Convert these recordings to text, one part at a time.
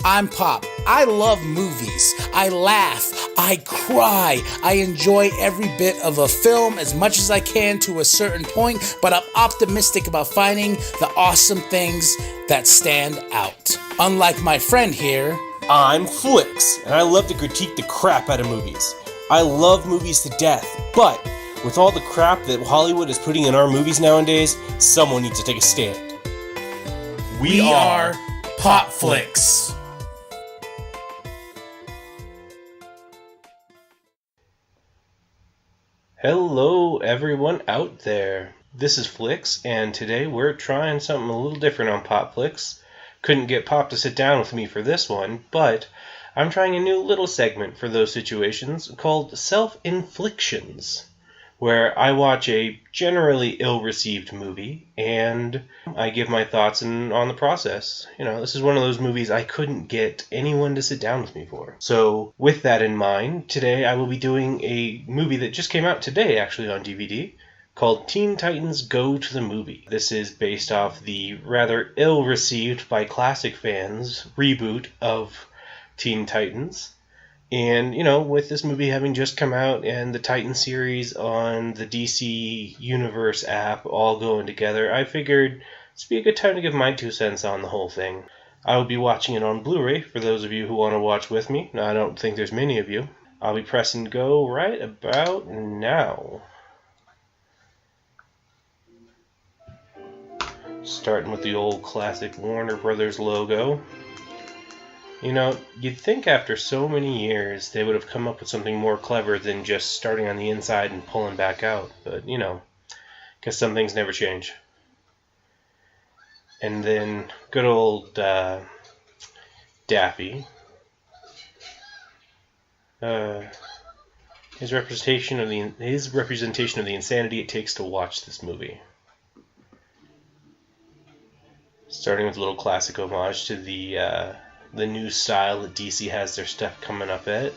I'm Pop. I love movies. I laugh. I cry. I enjoy every bit of a film as much as I can to a certain point, but I'm optimistic about finding the awesome things that stand out. Unlike my friend here, I'm Flix, and I love to critique the crap out of movies. I love movies to death, but with all the crap that Hollywood is putting in our movies nowadays, someone needs to take a stand. we are Pop-Flix. Hello everyone out there. This is Flix, and today we're trying something a little different on Pop-Flix. Couldn't get Pop to sit down with me for this one, but I'm trying a new little segment for those situations called Self-Inflictions, where I watch a generally ill-received movie, and I give my thoughts on the process. This is one of those movies I couldn't get anyone to sit down with me for. So, with that in mind, today I will be doing a movie that just came out today, actually, on DVD, called Teen Titans Go to the Movie. This is based off the rather ill-received by classic fans reboot of Teen Titans. And, with this movie having just come out and the Titan series on the DC Universe app all going together, I figured this would be a good time to give my 2 cents on the whole thing. I will be watching it on Blu-ray for those of you who want to watch with me. I don't think there's many of you. I'll be pressing go right about now. Starting with the old classic Warner Brothers logo. You'd think after so many years they would have come up with something more clever than just starting on the inside and pulling back out. But, because some things never change. And then good old Daffy. His representation of the insanity it takes to watch this movie. Starting with a little classic homage to the new style that DC has their stuff coming up at.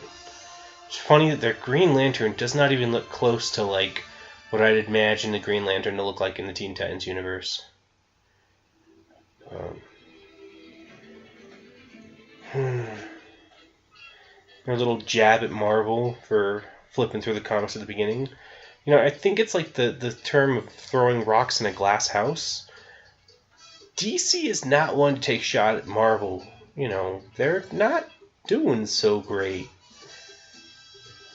It's funny that their Green Lantern does not even look close to like what I'd imagine the Green Lantern to look like in the Teen Titans universe. A little jab at Marvel for flipping through the comics at the beginning. I think it's like the term of throwing rocks in a glass house. DC is not one to take shot at Marvel. They're not doing so great.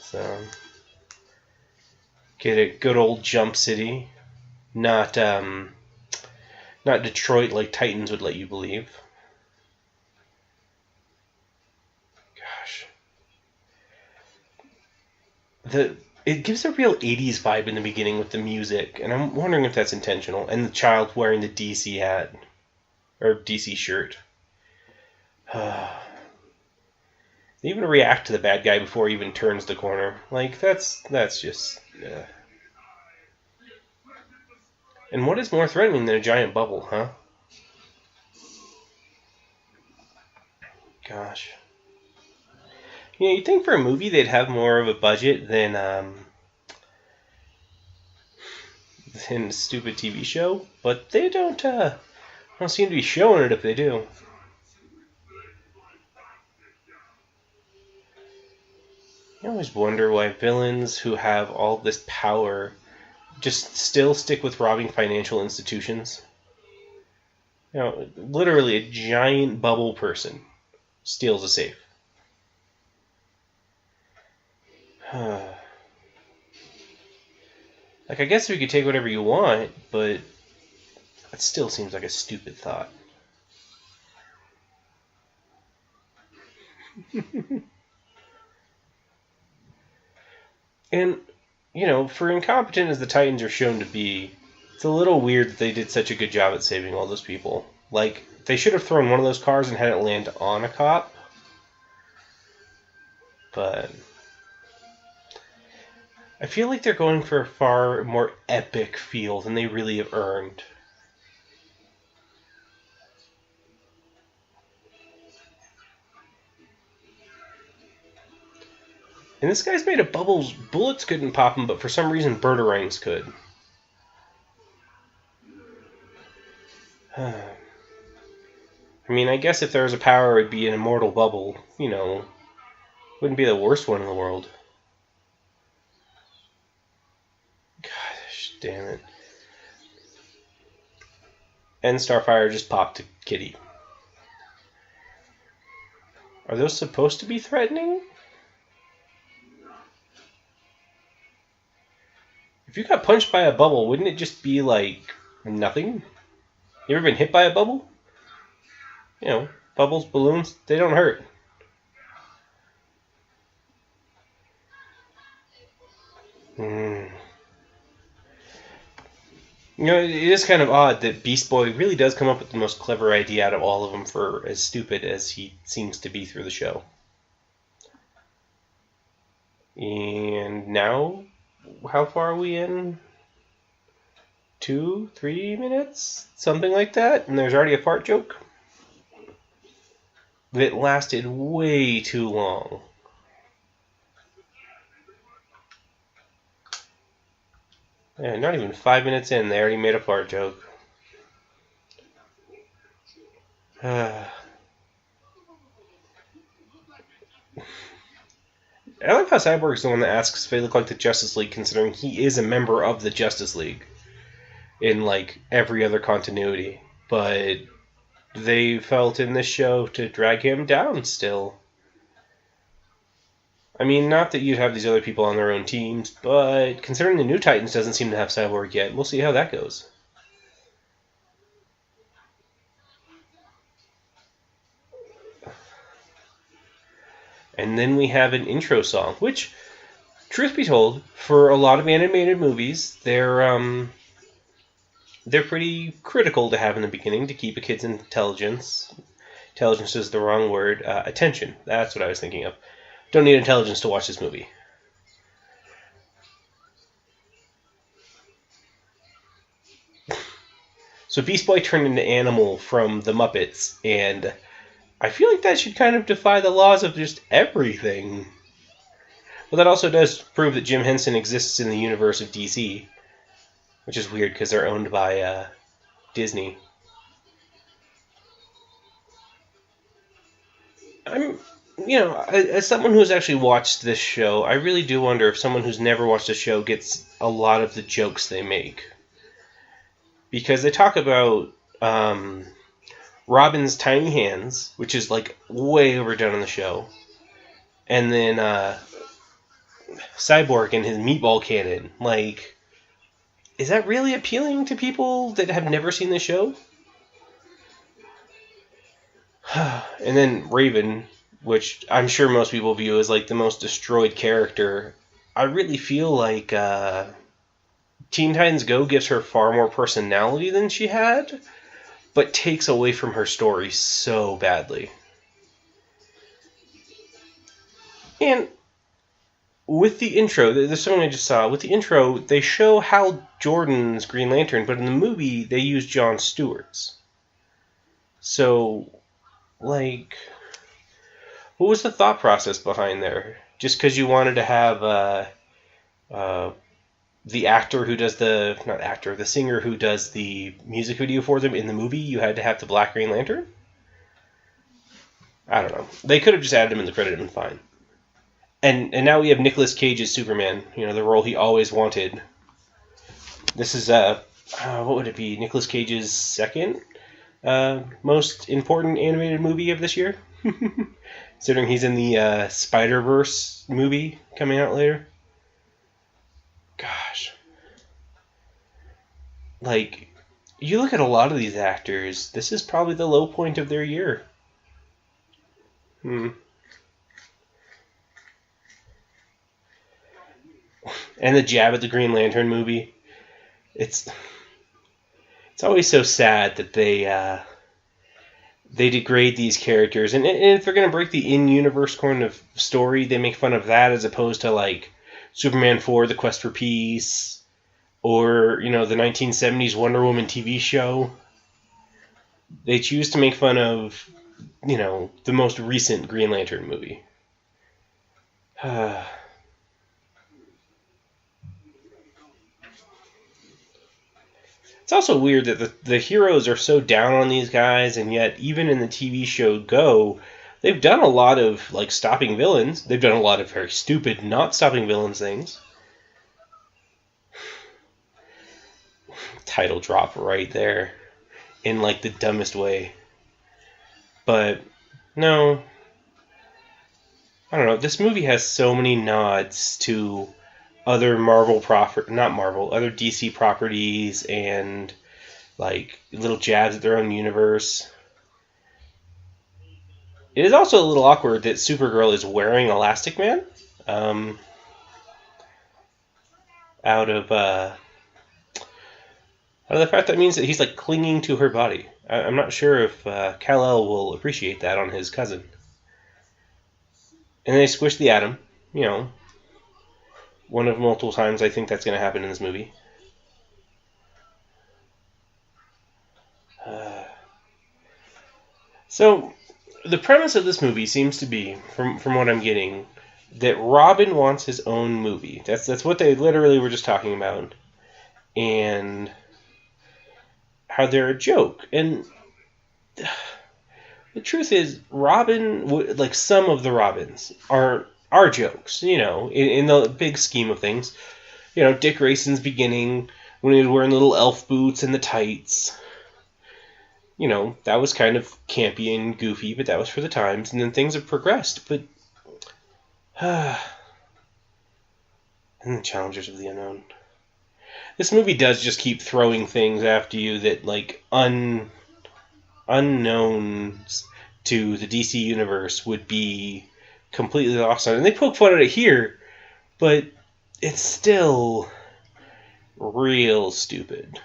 So, get a good old Jump City. Not Detroit like Titans would let you believe. Gosh. It gives a real 80s vibe in the beginning with the music, and I'm wondering if that's intentional. And the child wearing the DC hat. Or DC shirt. They even react to the bad guy before he even turns the corner. Like, that's just... And what is more threatening than a giant bubble, huh? Gosh. You'd think for a movie they'd have more of a budget than a stupid TV show, but they don't seem to be showing it if they do. I always wonder why villains who have all this power just still stick with robbing financial institutions. Literally a giant bubble person steals a safe. Like, I guess we could take whatever you want, but that still seems like a stupid thought. And, for incompetent as the Titans are shown to be, it's a little weird that they did such a good job at saving all those people. Like, they should have thrown one of those cars and had it land on a cop. But I feel like they're going for a far more epic feel than they really have earned. And this guy's made of bubbles. Bullets couldn't pop him, but for some reason birdarines could. I I mean, I guess if there was a power, it'd be an immortal bubble. You know, wouldn't be the worst one in the world. Gosh, damn it. And Starfire just popped a kitty. Are those supposed to be threatening? If you got punched by a bubble, wouldn't it just be like nothing? You ever been hit by a bubble? You know, bubbles, balloons, they don't hurt. You know, it is kind of odd that Beast Boy really does come up with the most clever idea out of all of them, for as stupid as he seems to be through the show. And now, how far are we in? 2, 3 minutes? Something like that? And there's already a fart joke? That lasted way too long. Yeah, not even 5 minutes in, they already made a fart joke. I like how Cyborg's the one that asks if they look like the Justice League, considering he is a member of the Justice League in, like, every other continuity. But they felt in this show to drag him down still. I mean, not that you'd have these other people on their own teams, but considering the New Titans doesn't seem to have Cyborg yet, we'll see how that goes. And then we have an intro song, which, truth be told, for a lot of animated movies, they're pretty critical to have in the beginning to keep a kid's intelligence. Intelligence is the wrong word. Attention. That's what I was thinking of. Don't need intelligence to watch this movie. So Beast Boy turned into Animal from the Muppets, and I feel like that should kind of defy the laws of just everything. Well, that also does prove that Jim Henson exists in the universe of DC, which is weird because they're owned by Disney. As someone who's actually watched this show, I really do wonder if someone who's never watched the show gets a lot of the jokes they make. Because they talk about Robin's tiny hands, which is like way overdone in the show. And then Cyborg and his meatball cannon. Like, is that really appealing to people that have never seen the show? And then Raven, which I'm sure most people view as like the most destroyed character. I really feel like Teen Titans Go gives her far more personality than she had, but takes away from her story so badly. And with the intro, there's something I just saw. With the intro, they show Hal Jordan's Green Lantern, but in the movie, they use Jon Stewart's. So, like, what was the thought process behind there? Just because you wanted to have the actor who does the singer who does the music video for them in the movie, you had to have the Black Green Lantern? I don't know. They could have just added him in the credit and been fine. And now we have Nicolas Cage's Superman, the role he always wanted. This is, what would it be? Nicolas Cage's second most important animated movie of this year? Considering he's in the Spider-Verse movie coming out later. Gosh. Like, you look at a lot of these actors, this is probably the low point of their year. And the jab at the Green Lantern movie. It's always so sad that they degrade these characters. And if they're going to break the in-universe kind of story, they make fun of that as opposed to, like, Superman 4, The Quest for Peace, or, the 1970s Wonder Woman TV show. They choose to make fun of, the most recent Green Lantern movie. It's also weird that the heroes are so down on these guys, and yet even in the TV show Go, they've done a lot of like stopping villains. They've done a lot of very stupid not stopping villains things. Title drop right there in like the dumbest way. But no, I don't know. This movie has so many nods to other other DC properties, and like little jabs at their own universe. It is also a little awkward that Supergirl is wearing Elastic Man, out of the fact that means that he's like clinging to her body. I'm not sure if Kal-El will appreciate that on his cousin. And they squish the Atom, one of multiple times I think that's going to happen in this movie. So, the premise of this movie seems to be, from what I'm getting, that Robin wants his own movie. That's what they literally were just talking about. And how they're a joke. And the truth is, Robin, like some of the Robins, are jokes, in the big scheme of things. Dick Grayson's beginning, when he was wearing little elf boots and the tights. That was kind of campy and goofy, but that was for the times. And then things have progressed, but... and the Challengers of the Unknown. This movie does just keep throwing things after you that, like, unknowns to the DC universe would be completely lost on. And they poke fun at it here, but it's still real stupid.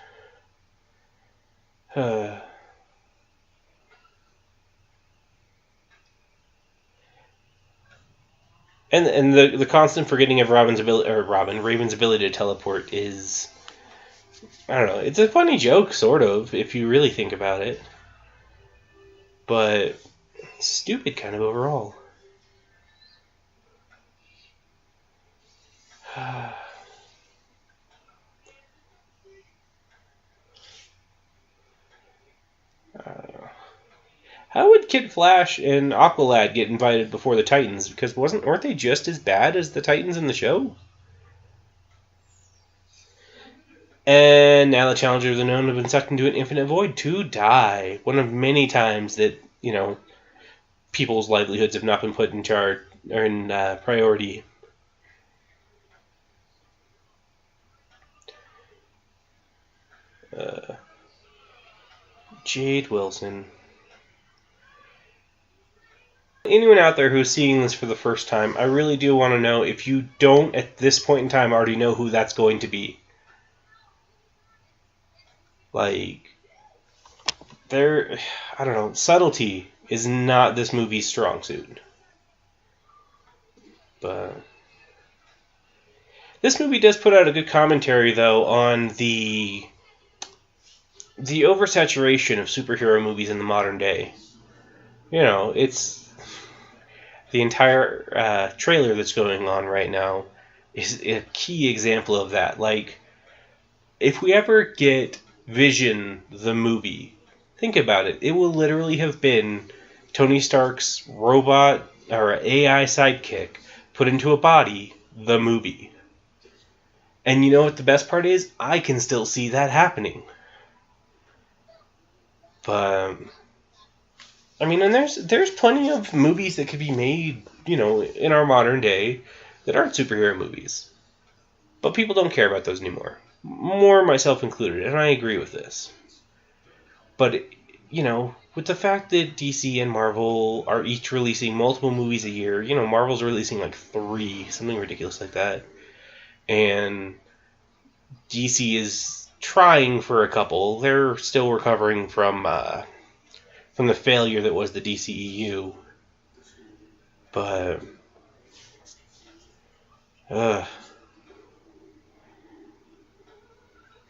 And the constant forgetting of Raven's ability to teleport is, I don't know, it's a funny joke, sort of, if you really think about it. But stupid kind of overall. How would Kid Flash and Aqualad get invited before the Titans? Because weren't they just as bad as the Titans in the show? And now the Challengers of the Unknown have been sucked into an infinite void to die. One of many times that, people's livelihoods have not been put in charge or in priority. Jade Wilson. Anyone out there who's seeing this for the first time, I really do want to know if you don't, at this point in time, already know who that's going to be. Like, I don't know, subtlety is not this movie's strong suit. But this movie does put out a good commentary, though, on the oversaturation of superhero movies in the modern day. It's the entire trailer that's going on right now is a key example of that. Like, if we ever get Vision the movie, think about it. It will literally have been Tony Stark's robot or AI sidekick put into a body, the movie. And you know what the best part is? I can still see that happening. But I mean, and there's plenty of movies that could be made, in our modern day that aren't superhero movies. But people don't care about those anymore. More myself included, and I agree with this. But, with the fact that DC and Marvel are each releasing multiple movies a year, Marvel's releasing like 3, something ridiculous like that. And DC is trying for a couple. They're still recovering from the failure that was the DCEU. But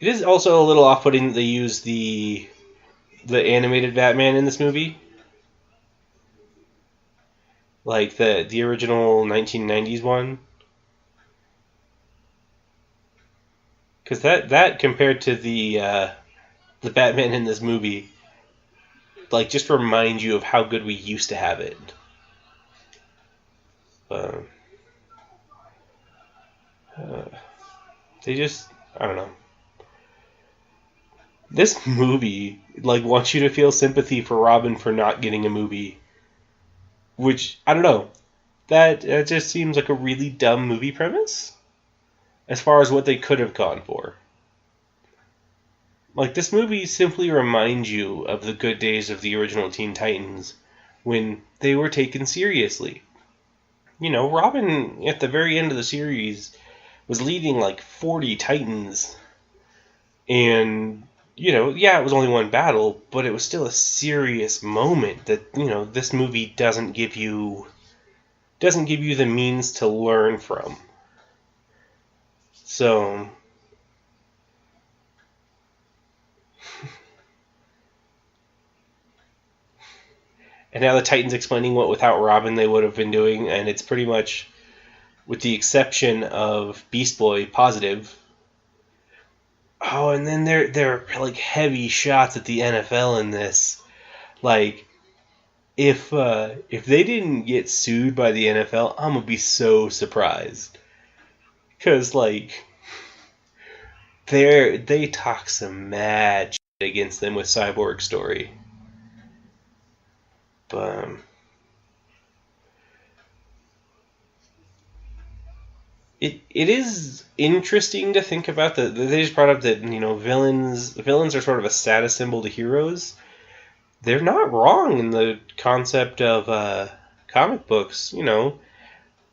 it is also a little off-putting that they use the animated Batman in this movie. Like the original 1990s one. Because that compared to the the Batman in this movie, like, just remind you of how good we used to have it. Uh, they just, I don't know. This movie, like, wants you to feel sympathy for Robin for not getting a movie. Which, I don't know. That just seems like a really dumb movie premise. As far as what they could have gone for. Like, this movie simply reminds you of the good days of the original Teen Titans when they were taken seriously. You know, Robin, at the very end of the series, was leading like 40 Titans. And, you know, yeah, it was only one battle, but it was still a serious moment that, you know, this movie doesn't give you the means to learn from. So, and now the Titans explaining what without Robin they would have been doing, and it's pretty much, with the exception of Beast Boy, positive. Oh, and then there are like heavy shots at the NFL in this. Like, if they didn't get sued by the NFL, I'm gonna be so surprised. Cause like they talk some mad shit against them with Cyborg Story. But it is interesting to think about that they just brought up that, you know, villains are sort of a status symbol to heroes. They're not wrong in the concept of comic books. You know,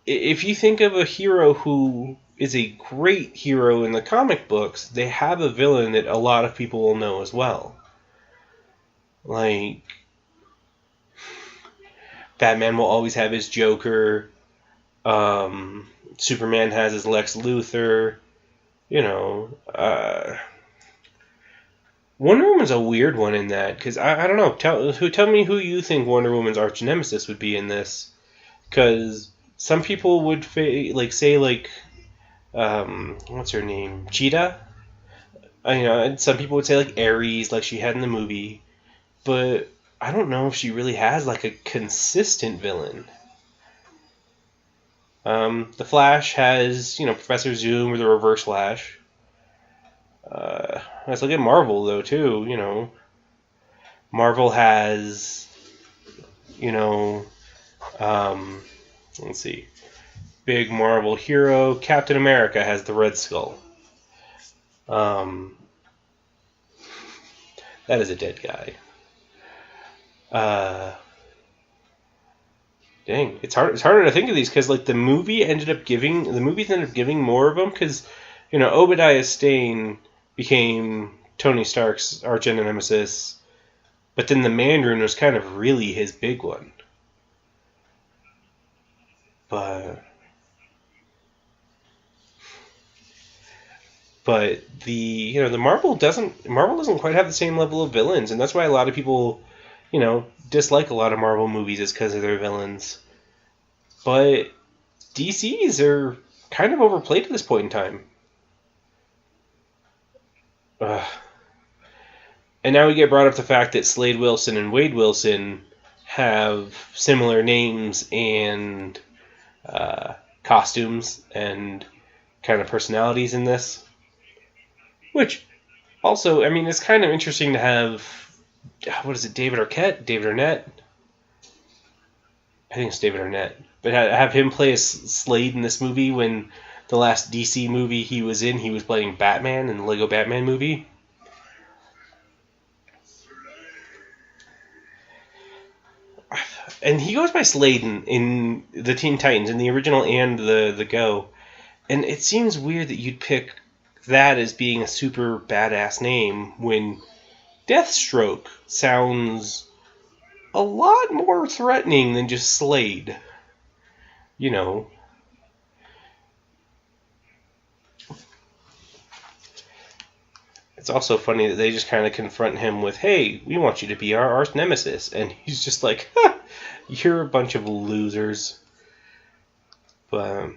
if you think of a hero who is a great hero in the comic books, they have a villain that a lot of people will know as well. Like, Batman will always have his Joker. Superman has his Lex Luthor. You know, Wonder Woman's a weird one in that, because I don't know. Tell me who you think Wonder Woman's arch nemesis would be in this, because some people would say what's her name, Cheetah. You know, and some people would say like Ares, like she had in the movie, but I don't know if she really has like a consistent villain. The Flash has, you know, Professor Zoom or the Reverse Flash. Let's look at Marvel, though, too. You know, Marvel has, you know, let's see. Big Marvel hero, Captain America has the Red Skull. That is a dead guy. Dang, it's harder to think of these because like the movies ended up giving more of them because, you know, Obadiah Stane became Tony Stark's arch nemesis, but then the Mandarin was kind of really his big one. But the Marvel doesn't quite have the same level of villains, and that's why a lot of people, you know, dislike a lot of Marvel movies is because of their villains. But DC's are kind of overplayed at this point in time. And now we get brought up the fact that Slade Wilson and Wade Wilson have similar names and costumes and kind of personalities in this. Which, also, I mean, it's kind of interesting to have, what is it, David Arnett? I think it's David Arnett. But have him play as Slade in this movie when the last DC movie he was in, he was playing Batman in the Lego Batman movie. And he goes by Slade in the Teen Titans, in the original and the Go. And it seems weird that you'd pick that as being a super badass name when Deathstroke sounds a lot more threatening than just Slade. You know. It's also funny that they just kind of confront him with, hey, we want you to be our arch nemesis. And he's just like, ha, you're a bunch of losers. But,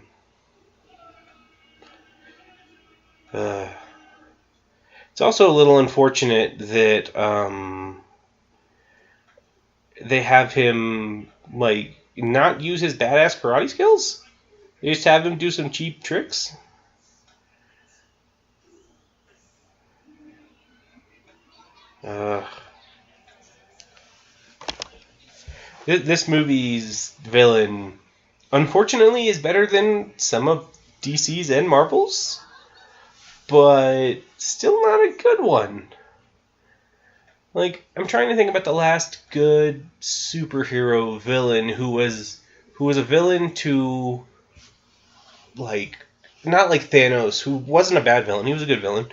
It's also a little unfortunate that they have him like not use his badass karate skills. They just have him do some cheap tricks. This movie's villain, unfortunately, is better than some of DC's and Marvel's, but still not a good one. Like, I'm trying to think about the last good superhero villain who was a villain to, like, not like Thanos, who wasn't a bad villain. He was a good villain.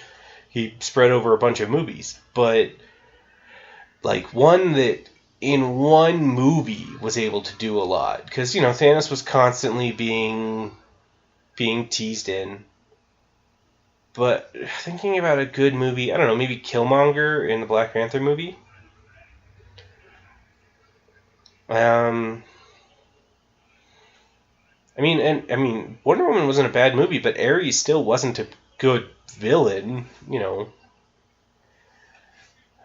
He spread over a bunch of movies, but like one that in one movie was able to do a lot, because Thanos was constantly being teased in. But thinking about a good movie, I don't know, maybe Killmonger in the Black Panther movie. I mean, Wonder Woman wasn't a bad movie, but Ares still wasn't a good villain,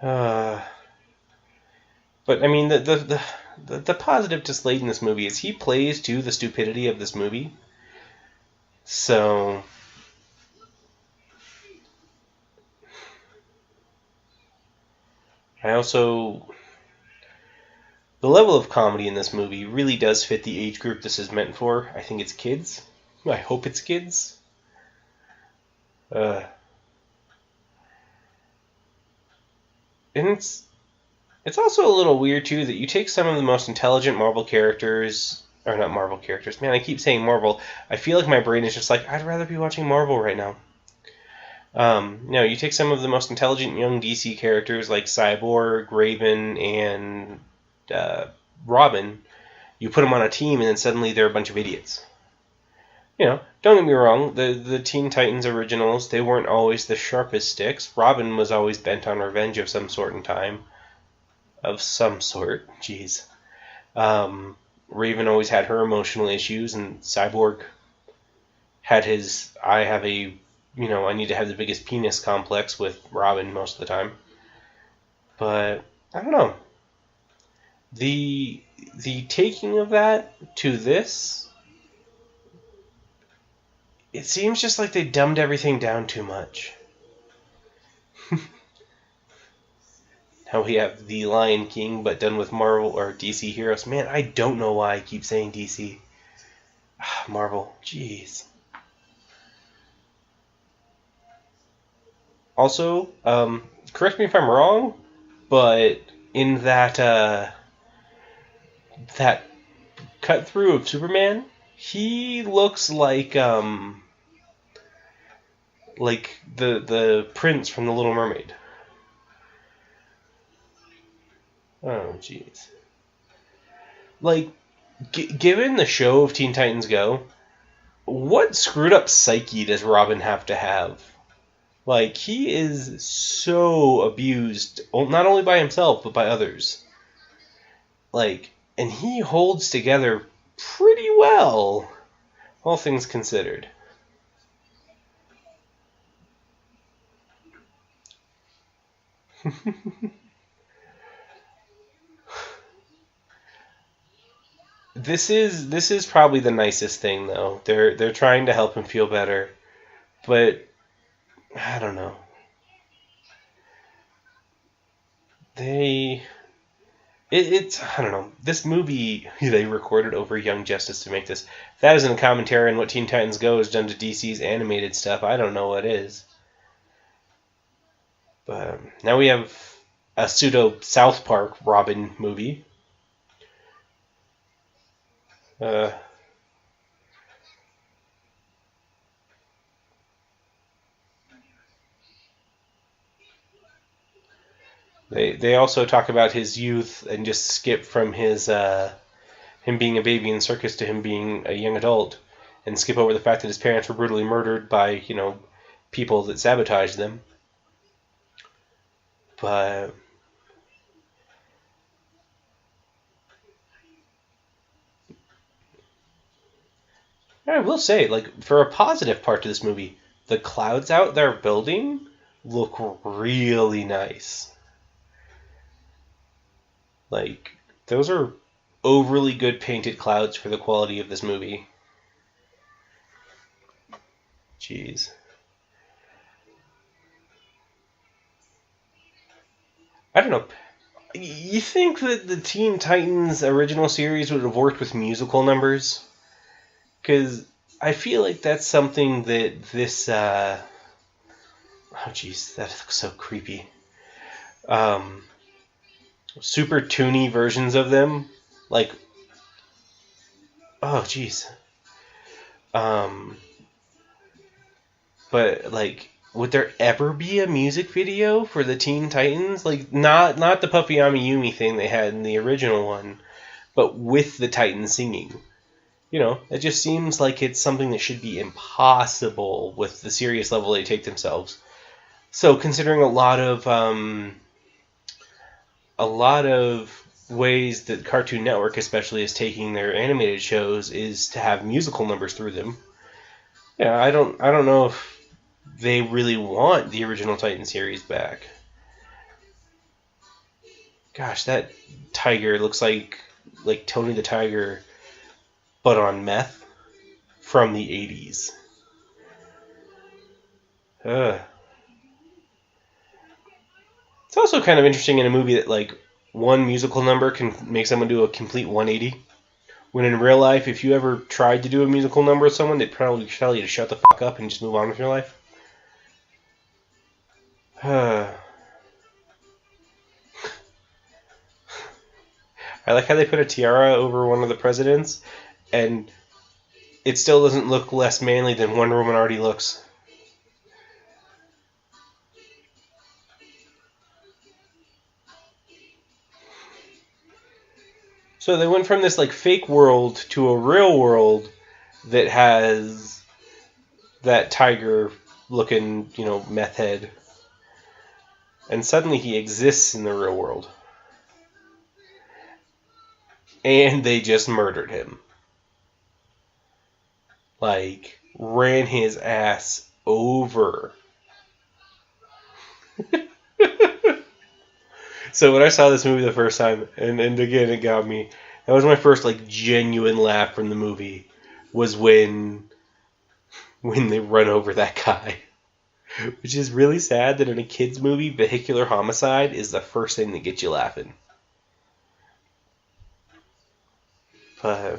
But I mean, the positive to Slade in this movie is he plays to the stupidity of this movie. So the level of comedy in this movie really does fit the age group this is meant for. I think it's kids. I hope it's kids. And it's also a little weird, too, that you take some of the most intelligent Marvel characters, or not Marvel characters, man, I keep saying Marvel. I feel like my brain is just like, I'd rather be watching Marvel right now. You take some of the most intelligent young DC characters like Cyborg, Raven, and Robin, you put them on a team, and then suddenly they're a bunch of idiots. Don't get me wrong, the Teen Titans originals, they weren't always the sharpest sticks. Robin was always bent on revenge of some sort in time. Of some sort, jeez. Raven always had her emotional issues, and Cyborg had his, I need to have the biggest penis complex with Robin most of the time. But, I don't know. The taking of that to this, it seems just like they dumbed everything down too much. How we have The Lion King, but done with Marvel or DC heroes. Man, I don't know why I keep saying DC. Marvel, jeez. Also, correct me if I'm wrong, but in that cut through of Superman, he looks like the prince from The Little Mermaid. Oh, jeez. Like, given the show of Teen Titans Go, what screwed up psyche does Robin have to have? Like, he is so abused, not only by himself, but by others. Like, and he holds together pretty well, all things considered. This is probably the nicest thing, though. They're trying to help him feel better, but I don't know. It's I don't know. This movie they recorded over Young Justice to make this. If that isn't a commentary on what Teen Titans Go has done to DC's animated stuff, I don't know what is. But now we have a pseudo South Park Robin movie. They also talk about his youth and just skip from his him being a baby in the circus to him being a young adult, and skip over the fact that his parents were brutally murdered by people that sabotaged them. But I will say, like, for a positive part to this movie, the clouds out there building look really nice. Like, those are overly good painted clouds for the quality of this movie. Jeez. I don't know. You think that the Teen Titans original series would have worked with musical numbers? Because I feel like that's something that this... oh, jeez, that looks so creepy. Super toony versions of them. Like... Oh, jeez. But, like... Would there ever be a music video for the Teen Titans? Like, not the Puppy Yumi thing they had in the original one, but with the Titans singing. You know, it just seems like it's something that should be impossible with the serious level they take themselves. So, considering a lot of ways that Cartoon Network especially is taking their animated shows is to have musical numbers through them. Yeah, I don't know if they really want the original Titan series back. Gosh, that tiger looks like Tony the Tiger, but on meth from the 80s. It's also kind of interesting in a movie that, like, one musical number can make someone do a complete 180. When in real life, if you ever tried to do a musical number with someone, they'd probably tell you to shut the fuck up and just move on with your life. I like how they put a tiara over one of the presidents, and it still doesn't look less manly than Wonder Woman already looks. So they went from this, like, fake world to a real world that has that tiger-looking, meth head. And suddenly he exists in the real world. And they just murdered him. Like, ran his ass over. So when I saw this movie the first time, and again it got me, that was my first, like, genuine laugh from the movie, was when they run over that guy. Which is really sad that in a kid's movie, vehicular homicide is the first thing that gets you laughing. But...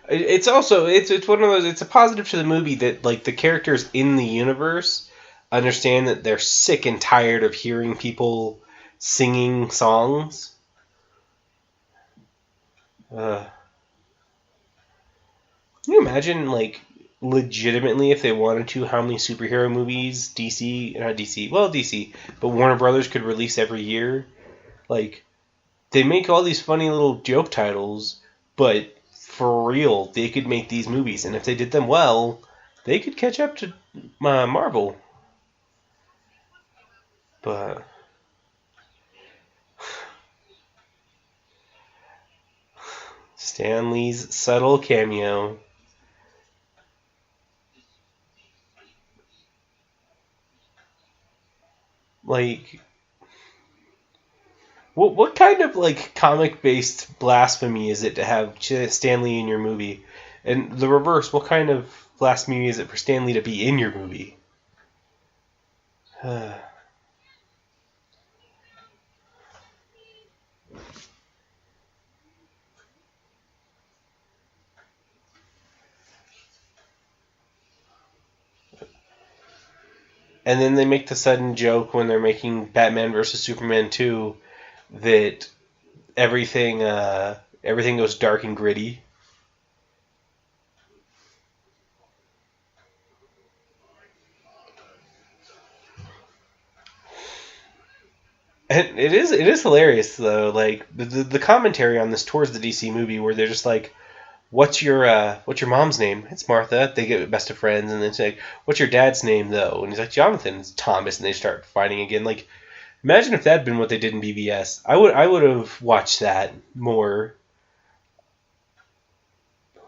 It's also it's one of those. It's a positive to the movie that, like, the characters in the universe understand that they're sick and tired of hearing people singing songs. Can you imagine, like, legitimately, if they wanted to, how many superhero movies DC, but Warner Brothers could release every year? Like, they make all these funny little joke titles, but for real, they could make these movies, and if they did them well, they could catch up to Marvel. But Stan Lee's subtle cameo. Like, what kind of, like, comic-based blasphemy is it to have Stan Lee in your movie? And the reverse, what kind of blasphemy is it for Stan Lee to be in your movie? And then they make the sudden joke when they're making Batman vs. Superman 2 that everything goes dark and gritty. And it is hilarious, though. Like, the commentary on this towards the DC movie, where they're just like, what's your mom's name? It's Martha. They get best of friends, and then it's like, what's your dad's name though? And he's like, Jonathan. It's Thomas, and they start fighting again. Like, imagine if that had been what they did in BBS. I would have watched that more.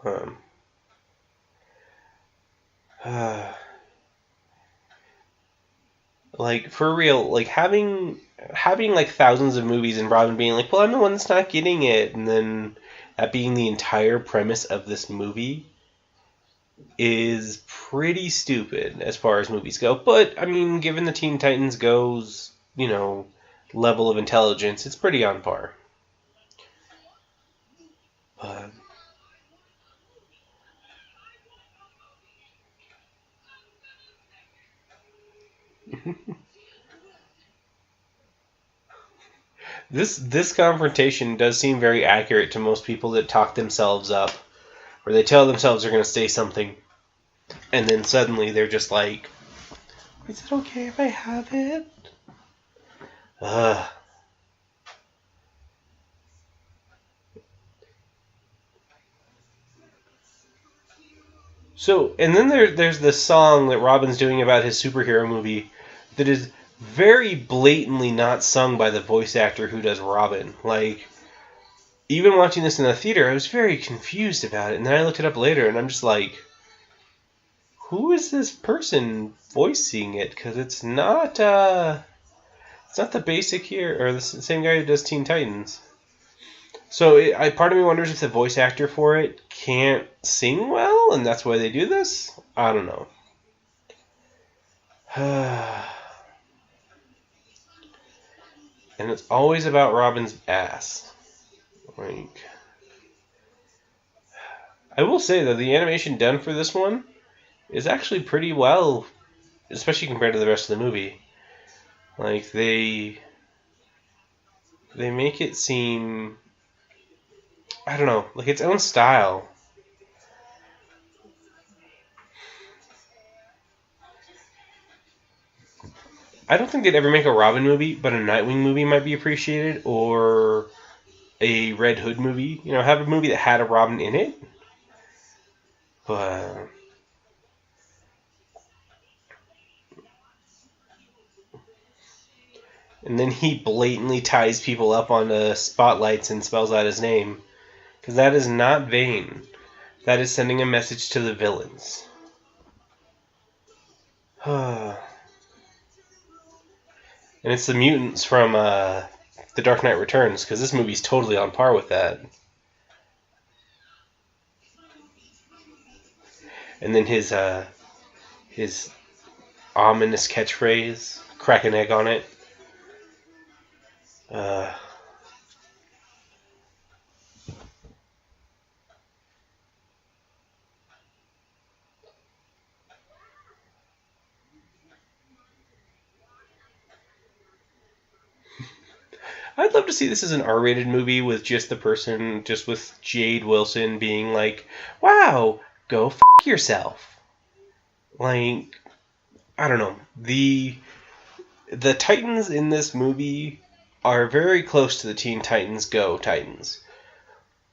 Um, uh, like for real, like having like thousands of movies and Robin being like, well, I'm the one that's not getting it, and then that being the entire premise of this movie is pretty stupid as far as movies go. But I mean, given the Teen Titans Go's, level of intelligence, it's pretty on par. But this confrontation does seem very accurate to most people that talk themselves up, or they tell themselves they're going to say something, and then suddenly they're just like, "Is it okay if I have it?" Ugh. So, and then there's this song that Robin's doing about his superhero movie that is very blatantly not sung by the voice actor who does Robin. Like, even watching this in the theater, I was very confused about it, and then I looked it up later, and I'm just like, who is this person voicing it? Because it's not the basic here, or the same guy who does Teen Titans. So part of me wonders if the voice actor for it can't sing well, and that's why they do this? I don't know. And it's always about Robin's ass. Like, I will say that the animation done for this one is actually pretty well, especially compared to the rest of the movie. Like, they make it seem, I don't know, like its own style. I don't think they'd ever make a Robin movie, but a Nightwing movie might be appreciated, or a Red Hood movie. Have a movie that had a Robin in it. But and then he blatantly ties people up onto spotlights and spells out his name. Because that is not vain. That is sending a message to the villains. And it's the mutants from The Dark Knight Returns, because this movie's totally on par with that. And then his ominous catchphrase, crack an egg on it. I'd love to see this as an R-rated movie with just with Jade Wilson being like, wow, go f*** yourself. Like, I don't know. The Titans in this movie are very close to the Teen Titans Go Titans.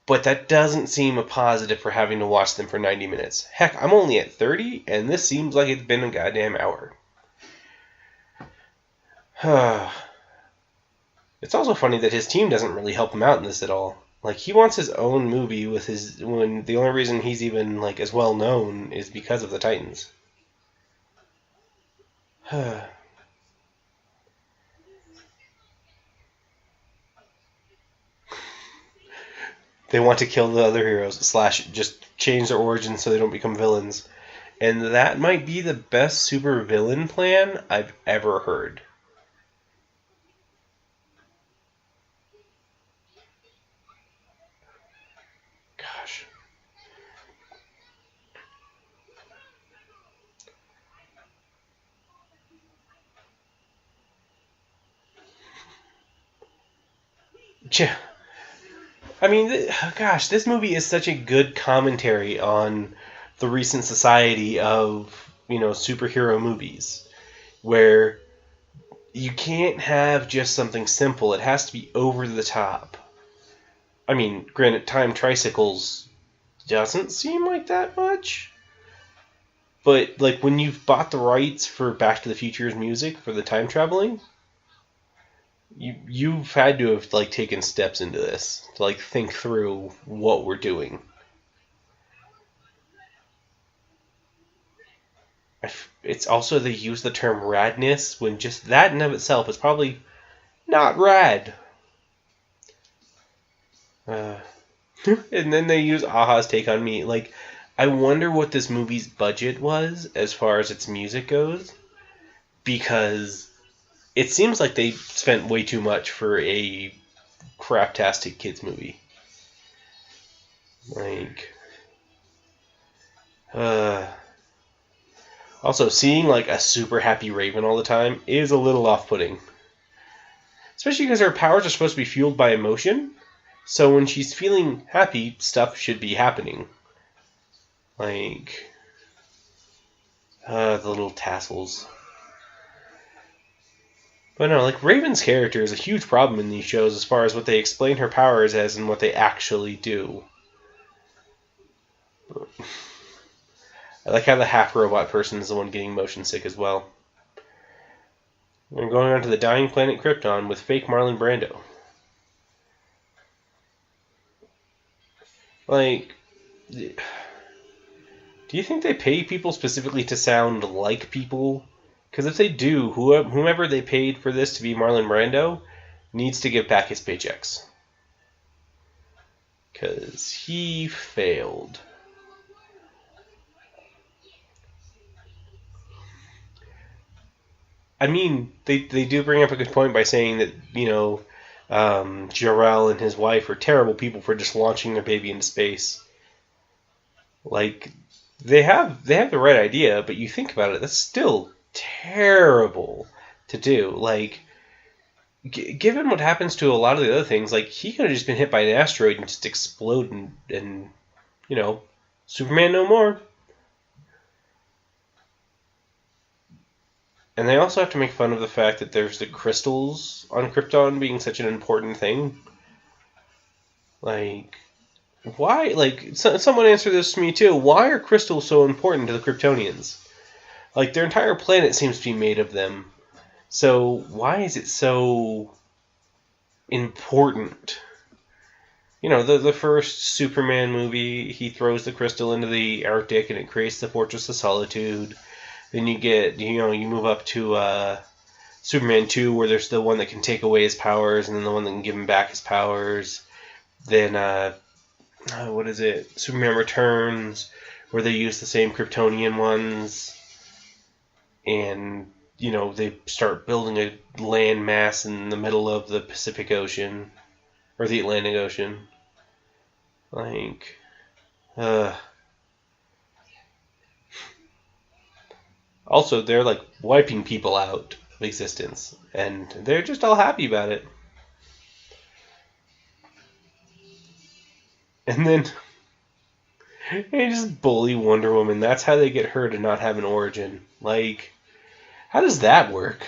But that doesn't seem a positive for having to watch them for 90 minutes. Heck, I'm only at 30, and this seems like it's been a goddamn hour. It's also funny that his team doesn't really help him out in this at all. Like, he wants his own movie when the only reason he's even, like, as well known is because of the Titans. They want to kill the other heroes, / just change their origins so they don't become villains. And that might be the best super villain plan I've ever heard. Gosh. I mean, gosh, this movie is such a good commentary on the recent society of, superhero movies, where you can't have just something simple. It has to be over the top. I mean, granted, time tricycles doesn't seem like that much. But, like, when you've bought the rights for Back to the Future's music for the time traveling, you've had to have, like, taken steps into this to, like, think through what we're doing. It's also they use the term radness when just that in of itself is probably not rad. And then they use Aha's Take on Me. Like, I wonder what this movie's budget was as far as its music goes, because it seems like they spent way too much for a craptastic kids movie. Like, also seeing like a super happy Raven all the time is a little off-putting, especially because her powers are supposed to be fueled by emotion. So when she's feeling happy, stuff should be happening. Like, the little tassels. But no, like, Raven's character is a huge problem in these shows as far as what they explain her powers as and what they actually do. I like how the half-robot person is the one getting motion sick as well. We're going on to the dying planet Krypton with fake Marlon Brando. Like, do you think they pay people specifically to sound like people? Because if they do, whomever they paid for this to be Marlon Brando needs to give back his paychecks. Because he failed. I mean, they do bring up a good point by saying that, you know, Jor-El and his wife are terrible people for just launching their baby into space. Like, they have the right idea, but you think about it, that's still terrible to do. Like, given what happens to a lot of the other things, like, he could have just been hit by an asteroid and just explode and you know, Superman no more. And they also have to make fun of the fact that there's the crystals on Krypton being such an important thing. Like, why? Like, someone answer this to me too. Why are crystals so important to the Kryptonians? Like, their entire planet seems to be made of them. So, why is it so important? You know, the first Superman movie, he throws the crystal into the Arctic and it creates the Fortress of Solitude. Then you get, you know, you move up to Superman 2, where there's the one that can take away his powers, and then the one that can give him back his powers. Then, what is it? Superman Returns, where they use the same Kryptonian ones. And, you know, they start building a land mass in the middle of the Pacific Ocean. Or the Atlantic Ocean. Like, also, they're, like, wiping people out of existence. And they're just all happy about it. And then they just bully Wonder Woman. That's how they get her to not have an origin. Like, how does that work?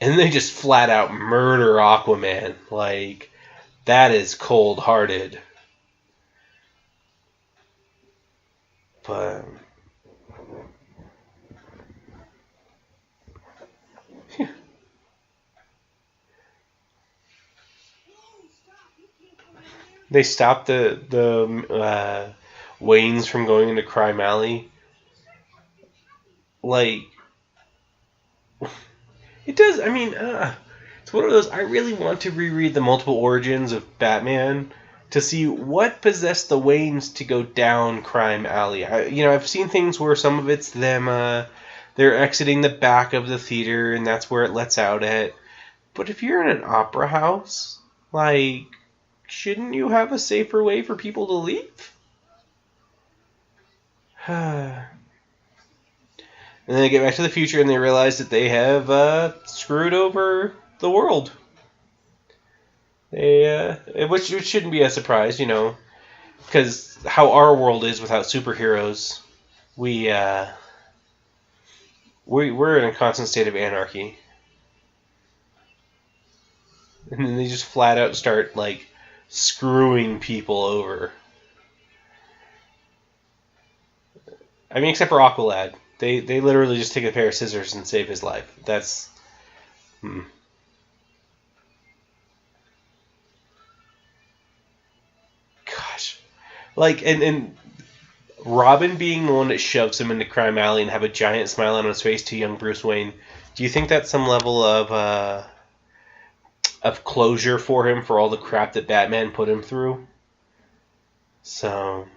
And they just flat out murder Aquaman. Like, that is cold-hearted. But they stopped the Waynes from going into Crime Alley. Like, it does. I mean, it's one of those. I really want to reread the multiple origins of Batman to see what possessed the Waynes to go down Crime Alley. I've seen things where some of it's them. They're exiting the back of the theater, and that's where it lets out at. But if you're in an opera house, like, shouldn't you have a safer way for people to leave? And then they get back to the future and they realize that they have screwed over the world. Which shouldn't be a surprise, you know, because how our world is without superheroes, we're in a constant state of anarchy. And then they just flat out start, like, screwing people over. I mean, except for Aqualad. They literally just take a pair of scissors and save his life. That's... Gosh. Like, and Robin being the one that shoves him into Crime Alley and have a giant smile on his face to young Bruce Wayne, do you think that's some level of closure for him for all the crap that Batman put him through? So...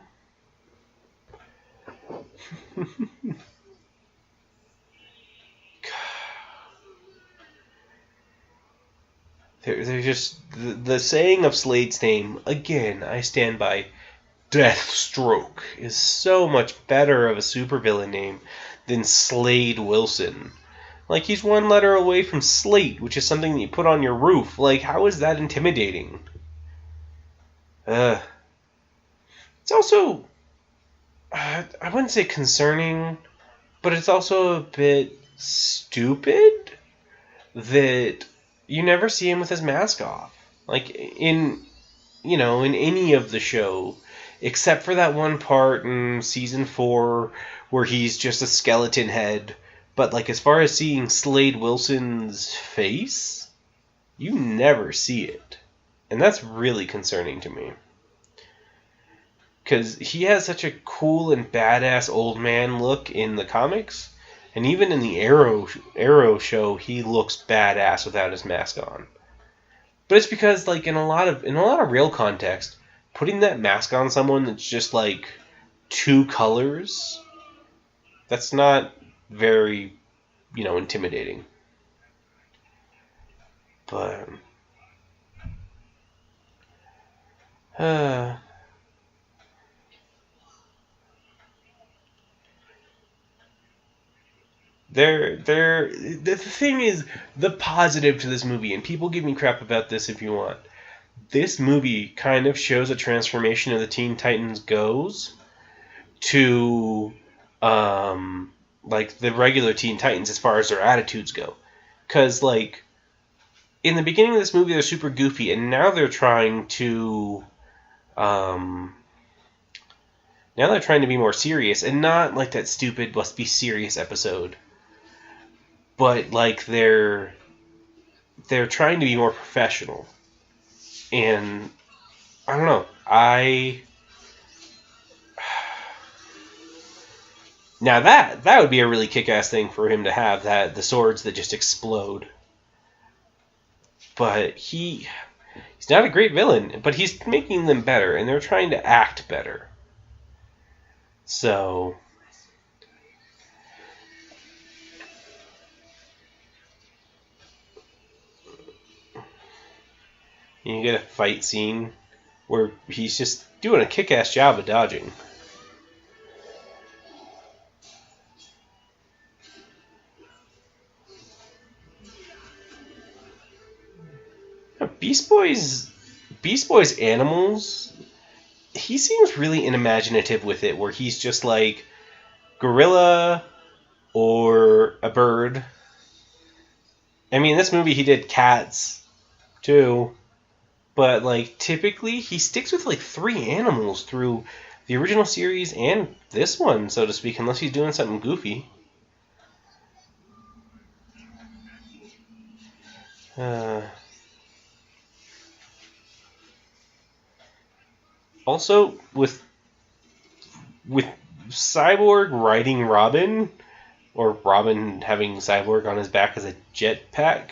There's just... The saying of Slade's name, again, I stand by, Deathstroke, is so much better of a supervillain name than Slade Wilson. Like, he's one letter away from slate, which is something that you put on your roof. Like, how is that intimidating? It's also... I wouldn't say concerning, but it's also a bit stupid that you never see him with his mask off. Like, in any of the show, except for that one part in season 4 where he's just a skeleton head. But, like, as far as seeing Slade Wilson's face, you never see it. And that's really concerning to me. Because he has such a cool and badass old man look in the comics. And even in the Arrow show, he looks badass without his mask on. But it's because, like, in a lot of real context, putting that mask on someone that's just, like, 2 colors, that's not very, intimidating. But... the thing is, the positive to this movie, and people give me crap about this if you want, this movie kind of shows a transformation of the Teen Titans Go's to, like, the regular Teen Titans as far as their attitudes go. Because, like, in the beginning of this movie, they're super goofy, and now they're trying to, now they're trying to be more serious, and not like that stupid Must Be Serious episode. But, like, they're trying to be more professional. And, I don't know, now that would be a really kick-ass thing for him to have, the swords that just explode. But he's not a great villain, but he's making them better, and they're trying to act better. So... you get a fight scene where he's just doing a kick-ass job of dodging. Beast Boy's animals, he seems really unimaginative with it, where he's just like gorilla or a bird. I mean, in this movie he did cats too. But, like, typically, he sticks with, like, 3 animals through the original series and this one, so to speak, unless he's doing something goofy. Also, with Cyborg riding Robin, or Robin having Cyborg on his back as a jetpack,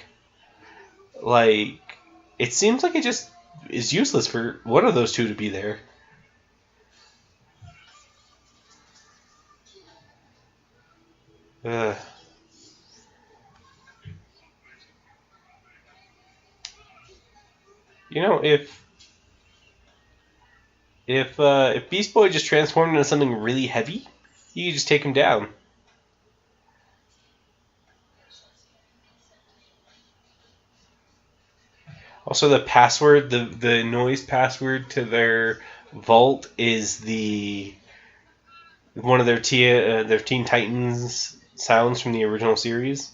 like, it seems like it just is useless for one of those two to be there. If Beast Boy just transformed into something really heavy, you could just take him down. Also, the password, the noise password to their vault is one of their Teen Titans sounds from the original series.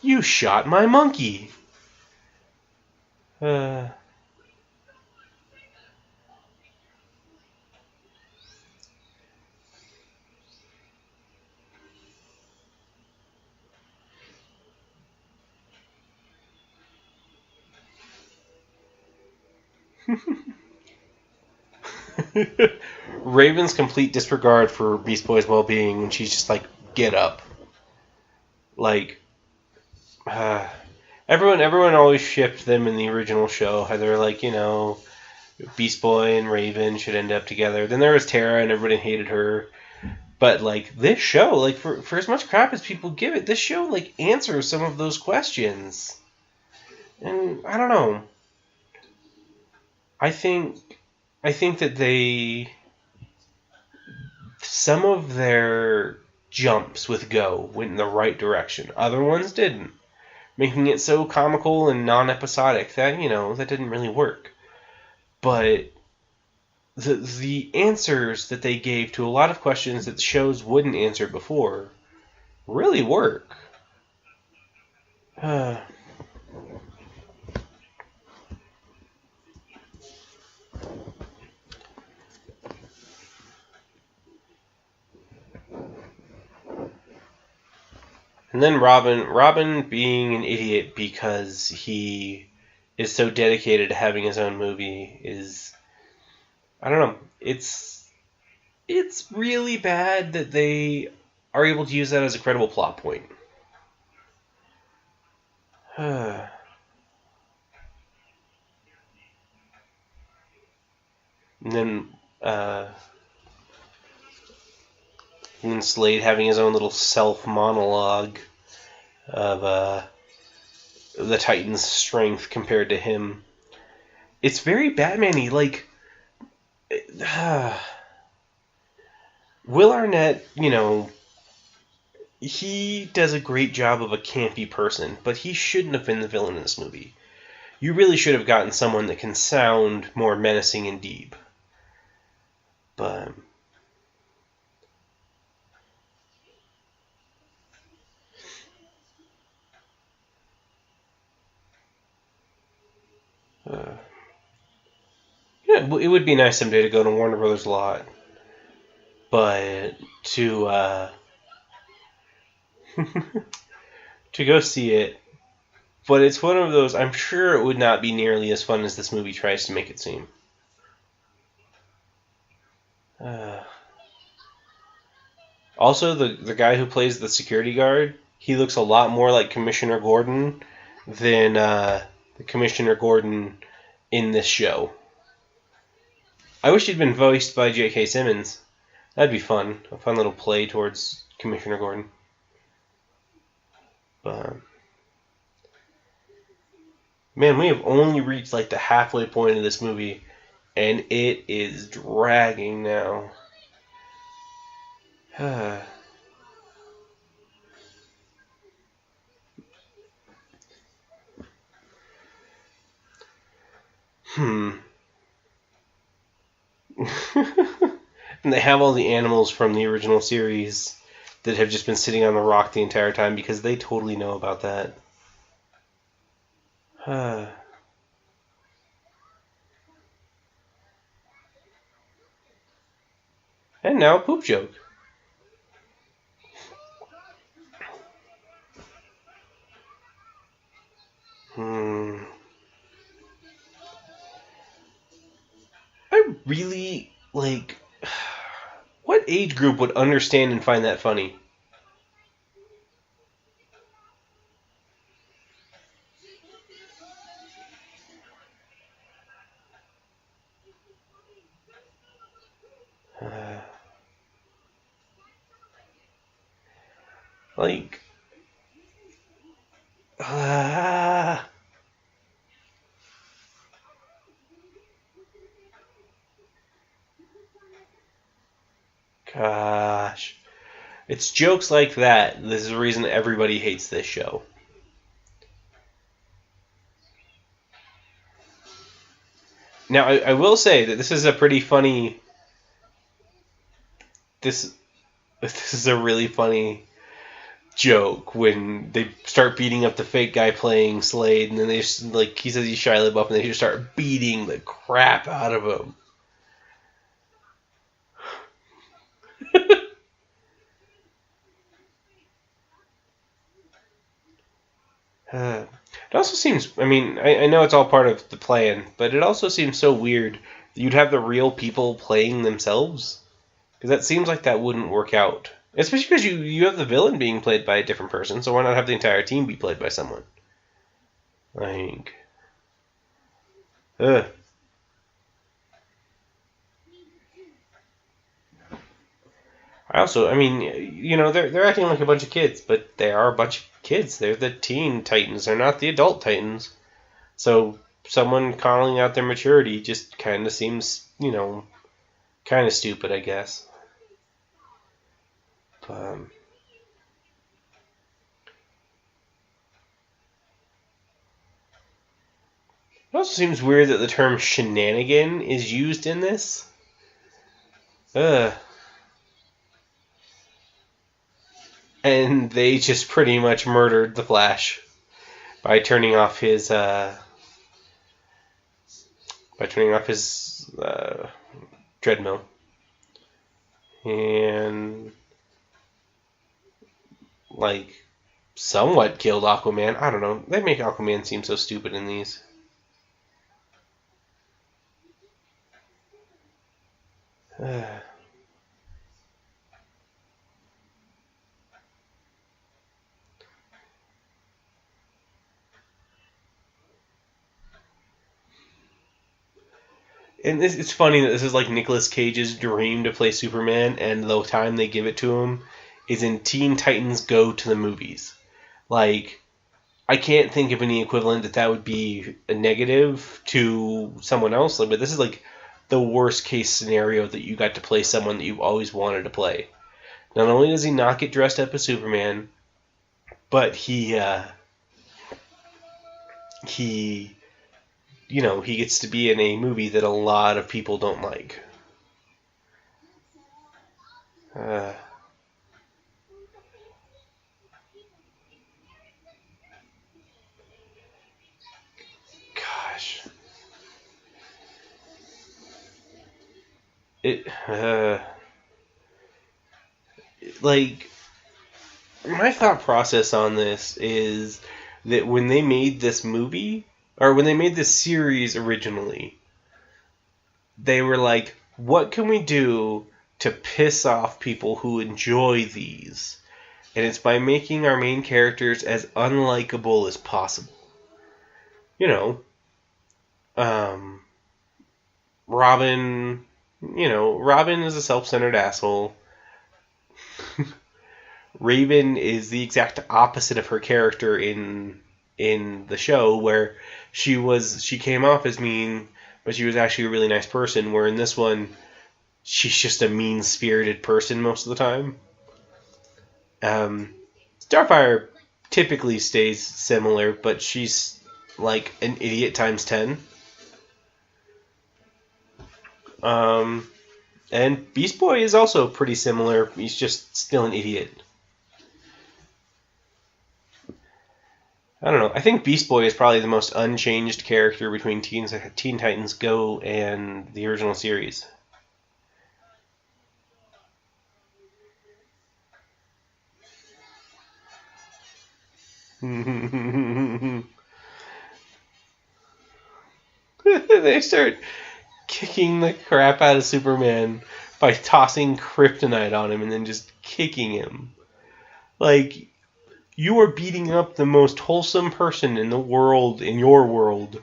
You shot my monkey. Raven's complete disregard for Beast Boy's well-being when she's just like, get up. Like, everyone always shipped them in the original show. How they're like, Beast Boy and Raven should end up together. Then there was Tara, and everybody hated her. But like this show, like for as much crap as people give it, this show like answers some of those questions. And I don't know. I think that some of their jumps with Go went in the right direction. Other ones didn't, making it so comical and non-episodic that that didn't really work. But the answers that they gave to a lot of questions that the shows wouldn't answer before really work. And then Robin being an idiot because he is so dedicated to having his own movie is, I don't know, it's really bad that they are able to use that as a credible plot point. And then Slade having his own little self-monologue of the Titan's strength compared to him. It's very Batman-y. Like, Will Arnett, he does a great job of a campy person, but he shouldn't have been the villain in this movie. You really should have gotten someone that can sound more menacing and deep. But yeah, it would be nice someday to go to Warner Brothers lot, but to to go see it. But it's one of those, I'm sure it would not be nearly as fun as this movie tries to make it seem. Also, the guy who plays the security guard, he looks a lot more like Commissioner Gordon than the Commissioner Gordon in this show. I wish he'd been voiced by J.K. Simmons. That'd be fun. A fun little play towards Commissioner Gordon. But man, we have only reached like the halfway point of this movie, and it is dragging now. And they have all the animals from the original series that have just been sitting on the rock the entire time because they totally know about that. And now a poop joke. I really, like, what age group would understand and find that funny? Like, gosh. It's jokes like that. This is the reason everybody hates this show. Now, I will say that this is a pretty funny... This is a really funny joke when they start beating up the fake guy playing Slade, and then they just, like, he says he's Shia LaBeouf, and they just start beating the crap out of him. It also seems, I mean, I know it's all part of the plan, but it also seems so weird that you'd have the real people playing themselves. Because that seems like that wouldn't work out. Especially because you have the villain being played by a different person, so why not have the entire team be played by someone? Like... Ugh. I mean, you know, they're acting like a bunch of kids, but they are a bunch of kids. They're the teen Titans. They're not the adult Titans. So someone calling out their maturity just kind of seems, you know, kind of stupid, I guess. It also seems weird that the term shenanigan is used in this. Ugh. And they just pretty much murdered the Flash by turning off his treadmill, and like somewhat killed Aquaman. I don't know. They make Aquaman seem so stupid in these. And it's funny that this is like Nicolas Cage's dream to play Superman, and the time they give it to him is in Teen Titans Go to the Movies. Like, I can't think of any equivalent that would be a negative to someone else, but this is like the worst case scenario that you got to play someone that you've always wanted to play. Not only does he not get dressed up as Superman, but he you know, he gets to be in a movie that a lot of people don't like. Gosh. Like, my thought process on this is that when they made this movie, or when they made this series originally, they were like, what can we do to piss off people who enjoy these? And it's by making our main characters as unlikable as possible. You know, Robin, Robin is a self-centered asshole. Raven is the exact opposite of her character in the show, where she came off as mean, but she was actually a really nice person, where in this one, she's just a mean-spirited person most of the time. Starfire typically stays similar, but she's like an idiot times 10. And Beast Boy is also pretty similar. He's just still an idiot. I don't know. I think Beast Boy is probably the most unchanged character between Teen Titans Go and the original series. They start kicking the crap out of Superman by tossing kryptonite on him and then just kicking him. Like, you are beating up the most wholesome person in the world, in your world,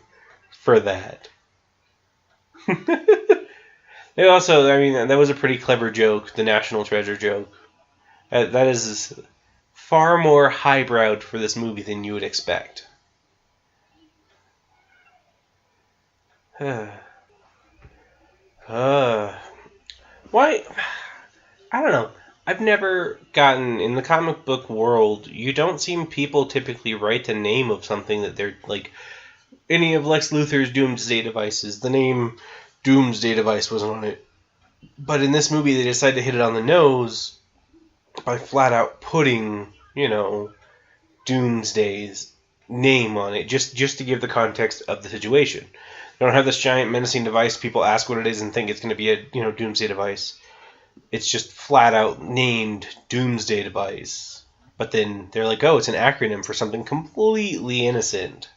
for that. They also, I mean, that was a pretty clever joke, the National Treasure joke. That is far more highbrowed for this movie than you would expect. Why? I don't know. I've never gotten, in the comic book world, you don't see people typically write the name of something that they're, like, any of Lex Luthor's Doomsday devices. The name Doomsday Device wasn't on it. But in this movie, they decided to hit it on the nose by flat out putting, Doomsday's name on it, just to give the context of the situation. They don't have this giant menacing device people ask what it is and think it's going to be a Doomsday device. It's just flat out named Doomsday device. But then they're like, oh, it's an acronym for something completely innocent.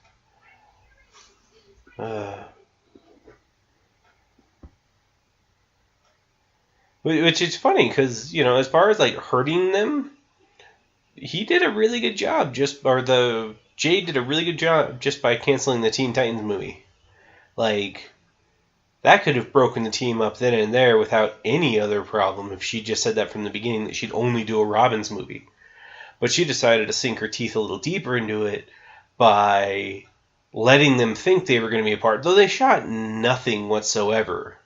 Which is funny because, as far as like hurting them, he did a really good job Jade did a really good job just by canceling the Teen Titans movie. Like, that could have broken the team up then and there without any other problem if she just said that from the beginning that she'd only do a Robin's movie. But she decided to sink her teeth a little deeper into it by letting them think they were going to be a part, though they shot nothing whatsoever,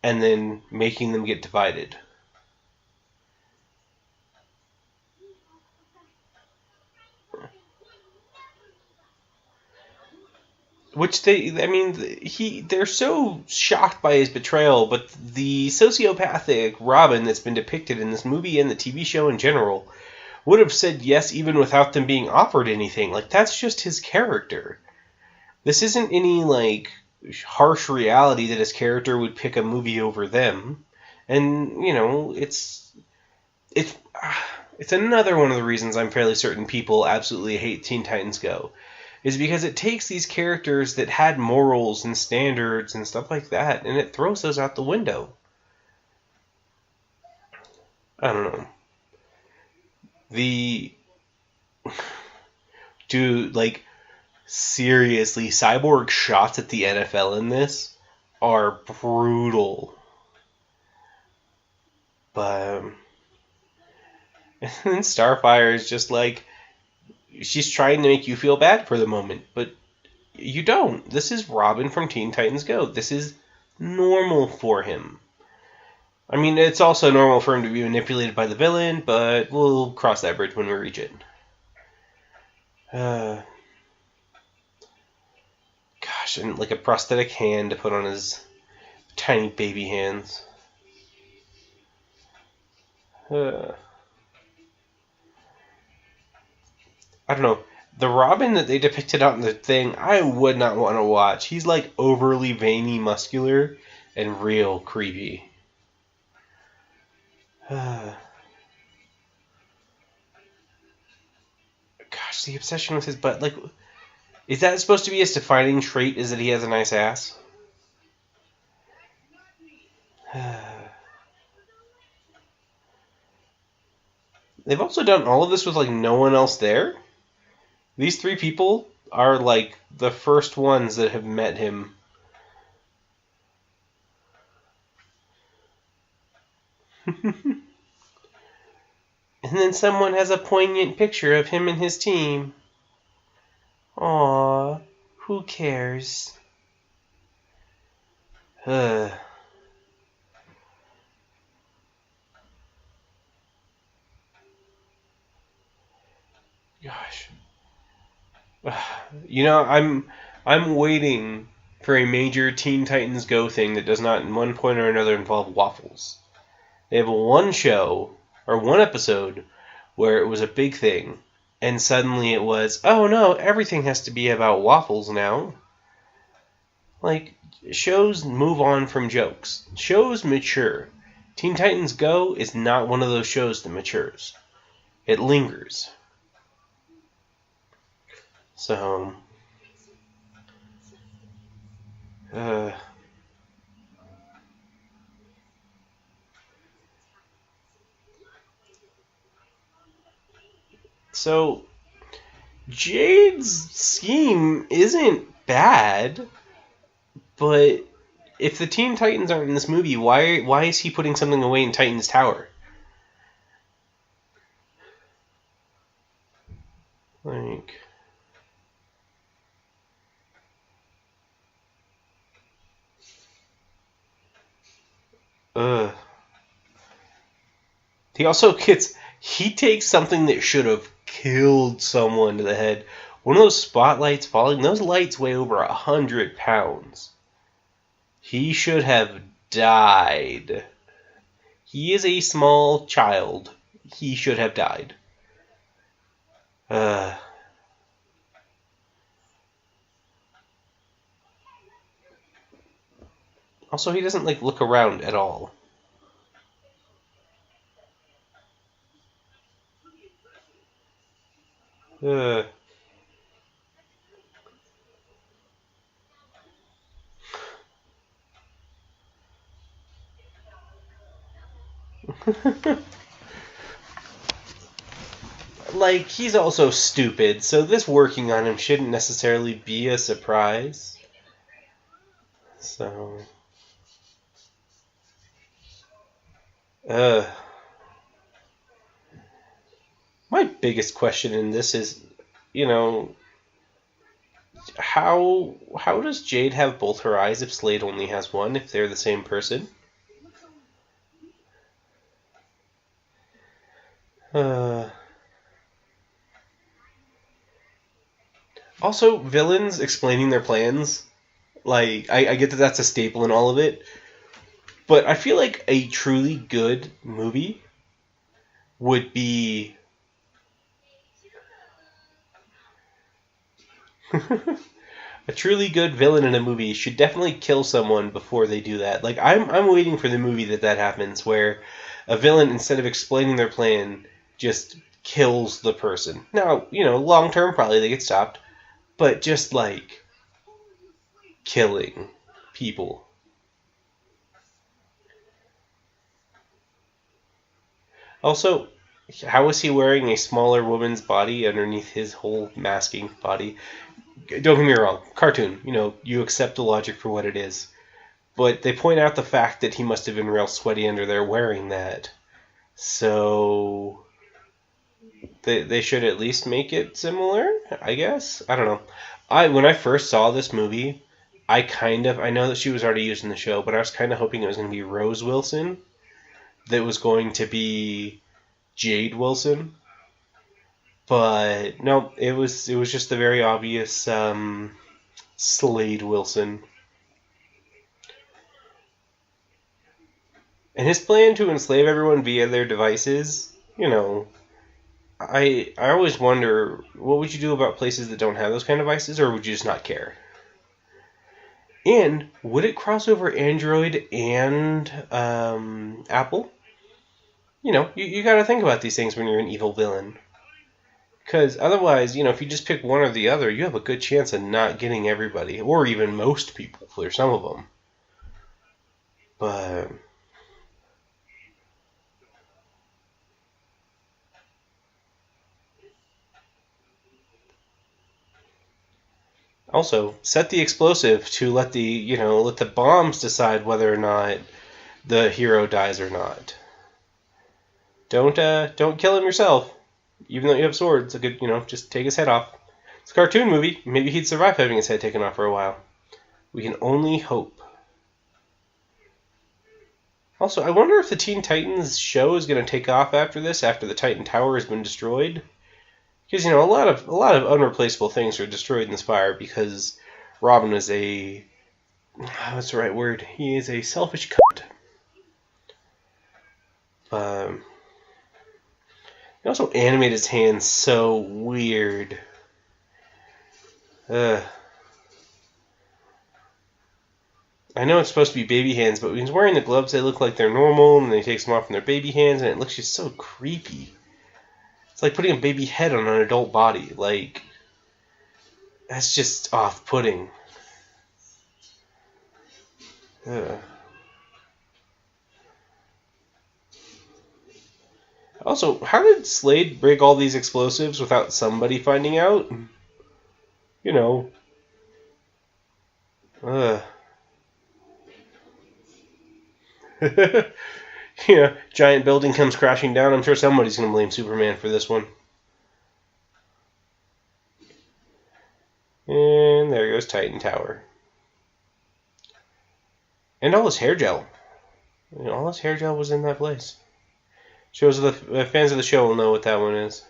and then making them get divided. Which they're so shocked by his betrayal, but the sociopathic Robin that's been depicted in this movie and the TV show in general would have said yes even without them being offered anything. Like, that's just his character. This isn't any, like, harsh reality that his character would pick a movie over them. And, it's another one of the reasons I'm fairly certain people absolutely hate Teen Titans Go. Is because it takes these characters that had morals and standards and stuff like that, and it throws those out the window. I don't know. Dude, like, seriously, Cyborg shots at the NFL in this are brutal. But, and then Starfire is just like, she's trying to make you feel bad for the moment, but you don't. This is Robin from Teen Titans Go. This is normal for him. I mean, it's also normal for him to be manipulated by the villain, but we'll cross that bridge when we reach it. Gosh, and like a prosthetic hand to put on his tiny baby hands. I don't know. The Robin that they depicted out in the thing, I would not want to watch. He's like overly veiny, muscular, and real creepy. Gosh, the obsession with his butt. Like, is that supposed to be his defining trait, is that he has a nice ass? They've also done all of this with, like, no one else there. These three people are, like, the first ones that have met him. And then someone has a poignant picture of him and his team. Aww, who cares? Gosh. I'm waiting for a major Teen Titans Go thing that does not in one point or another involve waffles. They have one show, or one episode, where it was a big thing, and suddenly it was, oh no, everything has to be about waffles now. Like, shows move on from jokes. Shows mature. Teen Titans Go is not one of those shows that matures. It lingers. So, so Jade's scheme isn't bad, but if the Teen Titans aren't in this movie, why is he putting something away in Titan's Tower? Like, he takes something that should have killed someone to the head. One of those spotlights falling, those lights weigh over 100 pounds. He should have died. He is a small child. He should have died. Uh, Also, he doesn't, like, look around at all. Uh. Like, he's also stupid, so this working on him shouldn't necessarily be a surprise. So... My biggest question in this is, you know, how does Jade have both her eyes if Slade only has one, if they're the same person? Also, villains explaining their plans. Like, I get that that's a staple in all of it, but I feel like a truly good movie would be... A truly good villain in a movie should definitely kill someone before they do that. Like, I'm waiting for the movie that happens, where a villain, instead of explaining their plan, just kills the person. Now, you know, long term, probably they get stopped, but just, like, killing people. Also, how is he wearing a smaller woman's body underneath his whole masking body? Don't get me wrong, cartoon, you know, you accept the logic for what it is. But they point out the fact that he must have been real sweaty under there wearing that. So they should at least make it similar, I guess? I don't know. When I first saw this movie, I know that she was already used in the show, but I was kind of hoping it was going to be Rose Wilson that was going to be Jade Wilson. But no, it was just the very obvious Slade Wilson. And his plan to enslave everyone via their devices, you know, I always wonder, what would you do about places that don't have those kind of devices, or would you just not care? And would it cross over Android and Apple? You know, you got to think about these things when you're an evil villain. Because otherwise, you know, if you just pick one or the other, you have a good chance of not getting everybody, or even most people, for some of them. But... Also, set the explosive to let the bombs decide whether or not the hero dies or not. Don't kill him yourself, even though you have swords. Just take his head off. It's a cartoon movie. Maybe he'd survive having his head taken off for a while. We can only hope. Also, I wonder if the Teen Titans show is going to take off after this, after the Titan Tower has been destroyed. Because, you know, a lot of unreplaceable things are destroyed in this fire because Robin is what's the right word? He is a selfish cunt. He also animated his hands so weird. I know it's supposed to be baby hands, but when he's wearing the gloves, they look like they're normal, and then he takes them off from their baby hands, and it looks just so creepy. It's like putting a baby head on an adult body. Like, that's just off-putting. Also, how did Slade break all these explosives without somebody finding out? You know. Yeah, giant building comes crashing down. I'm sure somebody's going to blame Superman for this one. And there goes Titan Tower. And all his hair gel. You know, all his hair gel was in that place. Fans of the show will know what that one is.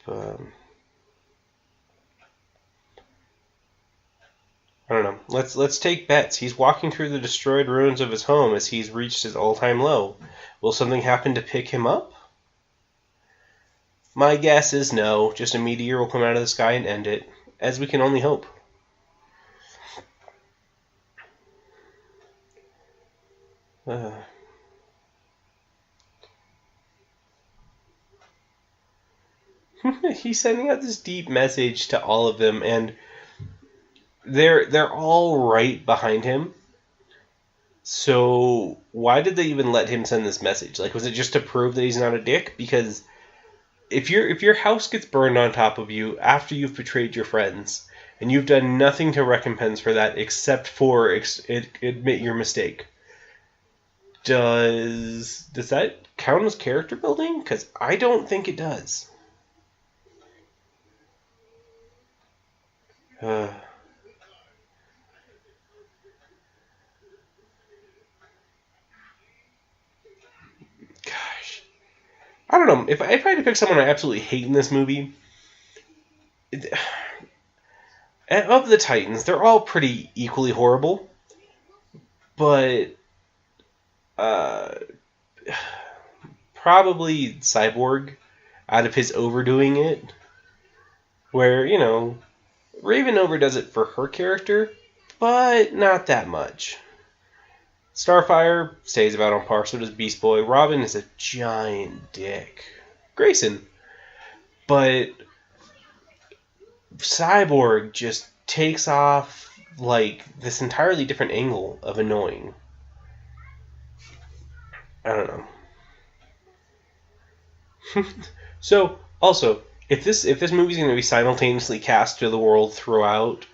But, I don't know. Let's take bets. He's walking through the destroyed ruins of his home as he's reached his all-time low. Will something happen to pick him up? My guess is no. Just a meteor will come out of the sky and end it, as we can only hope. He's sending out this deep message to all of them, and they're all right behind him. So why did they even let him send this message? Like, was it just to prove that he's not a dick? Because if your house gets burned on top of you after you've betrayed your friends, and you've done nothing to recompense for that except for admit your mistake, does that count as character building? Because I don't think it does. Gosh. I don't know. If I had to pick someone I absolutely hate in this movie, of the Titans, they're all pretty equally horrible. But probably Cyborg, out of his overdoing it, where, Raven overdoes it for her character, but not that much. Starfire stays about on par, so does Beast Boy. Robin is a giant dick. Grayson. But Cyborg just takes off like this entirely different angle of annoying. I don't know. So, also, if this movie's going to be simultaneously cast to the world throughout,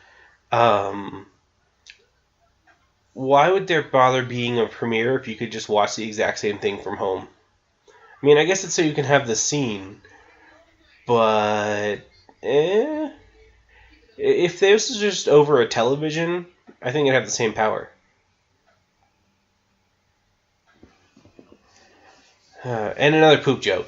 why would there bother being a premiere if you could just watch the exact same thing from home? I mean, I guess it's so you can have the scene, but if this was just over a television, I think it'd have the same power. And another poop joke,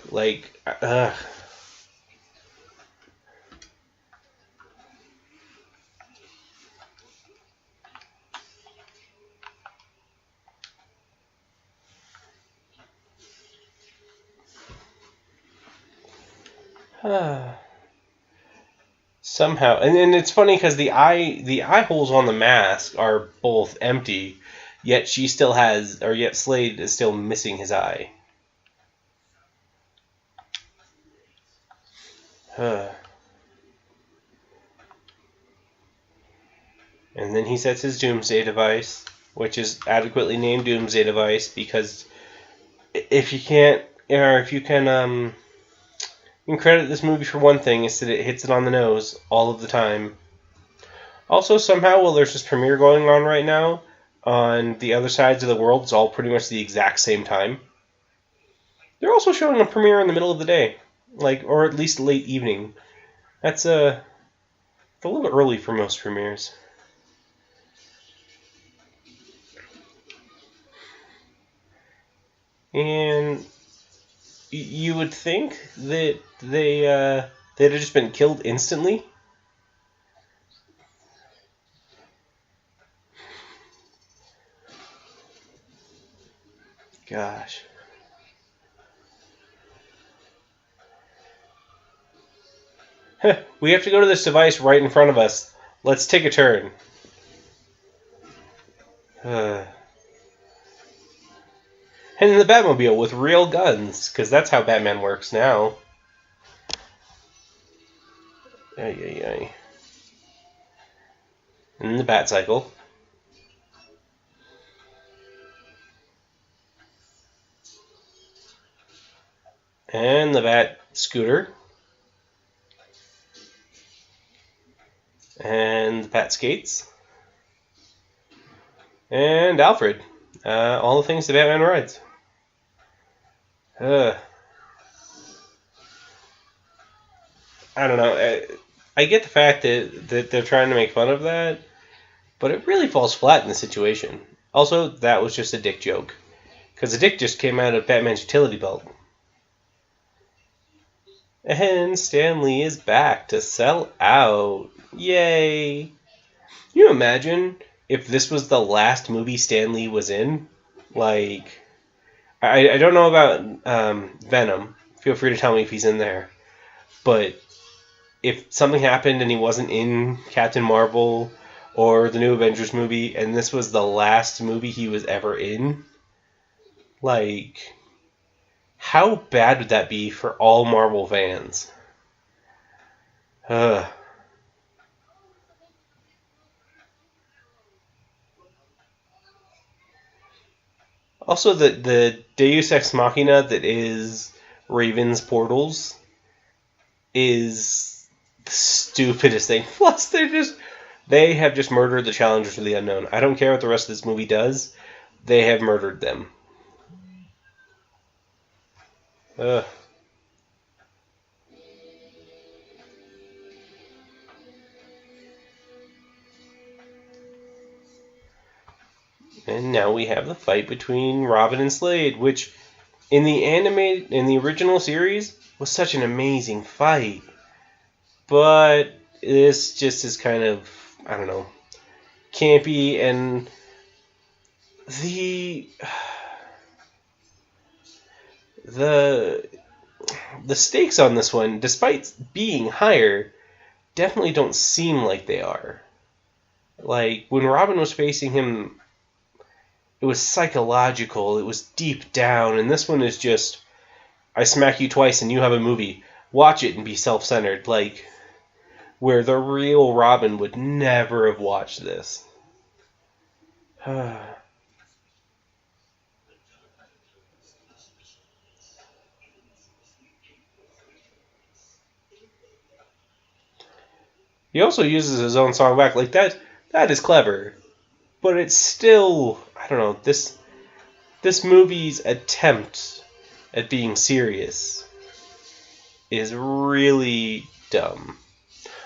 somehow, and it's funny because the eye holes on the mask are both empty, yet Slade is still missing his eye. And then he sets his Doomsday device, which is adequately named Doomsday device because if you can credit this movie for one thing, is that it hits it on the nose all of the time. Also, somehow, while there's this premiere going on right now, on the other sides of the world, it's all pretty much the exact same time. They're also showing a premiere in the middle of the day, or at least late evening. That's a little early for most premieres. And you would think that they'd have just been killed instantly. Gosh. We have to go to this device right in front of us. Let's take a turn. And in the Batmobile with real guns, because that's how Batman works now. Ay. And the Batcycle. And the Bat Scooter. And the Bat Skates. And Alfred. All the things that Batman rides. I don't know. I get the fact that they're trying to make fun of that, but it really falls flat in the situation. Also, that was just a dick joke. Because the dick just came out of Batman's utility belt. And Stan Lee is back to sell out. Yay! Can you imagine if this was the last movie Stan Lee was in? I don't know about Venom. Feel free to tell me if he's in there. But if something happened and he wasn't in Captain Marvel or the new Avengers movie, and this was the last movie he was ever in, like, how bad would that be for all Marvel fans? Ugh. Also, the Deus Ex Machina that is Raven's portals is the stupidest thing. Plus, they have just murdered the Challengers of the Unknown. I don't care what the rest of this movie does. They have murdered them. Ugh. And now we have the fight between Robin and Slade, which in the original series was such an amazing fight. But this just is kind of, I don't know, campy, and the stakes on this one, despite being higher, definitely don't seem like they are. Like, when Robin was facing him, it was psychological, it was deep down, and this one is just, I smack you twice and you have a movie. Watch it and be self-centered, like, where the real Robin would never have watched this. He also uses his own song back. Like, that is clever. But it's still, I don't know, this movie's attempt at being serious is really dumb.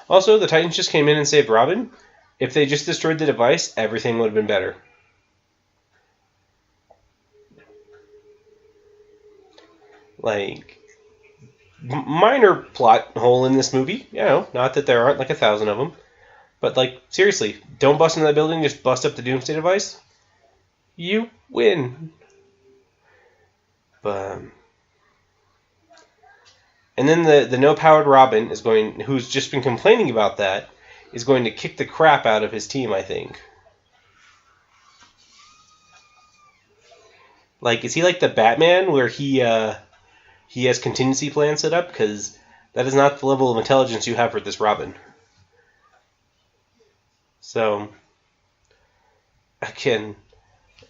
Also, the Titans just came in and saved Robin. If they just destroyed the device, everything would have been better. Like, minor plot hole in this movie. You know, not that there aren't like 1,000 of them. But, like, seriously, don't bust into that building, just bust up the Doomsday device. You win. But, and then the no-powered Robin is going, who's just been complaining about that, is going to kick the crap out of his team, I think. Like, is he like the Batman, where he has contingency plans set up? Because that is not the level of intelligence you have for this Robin. So, again,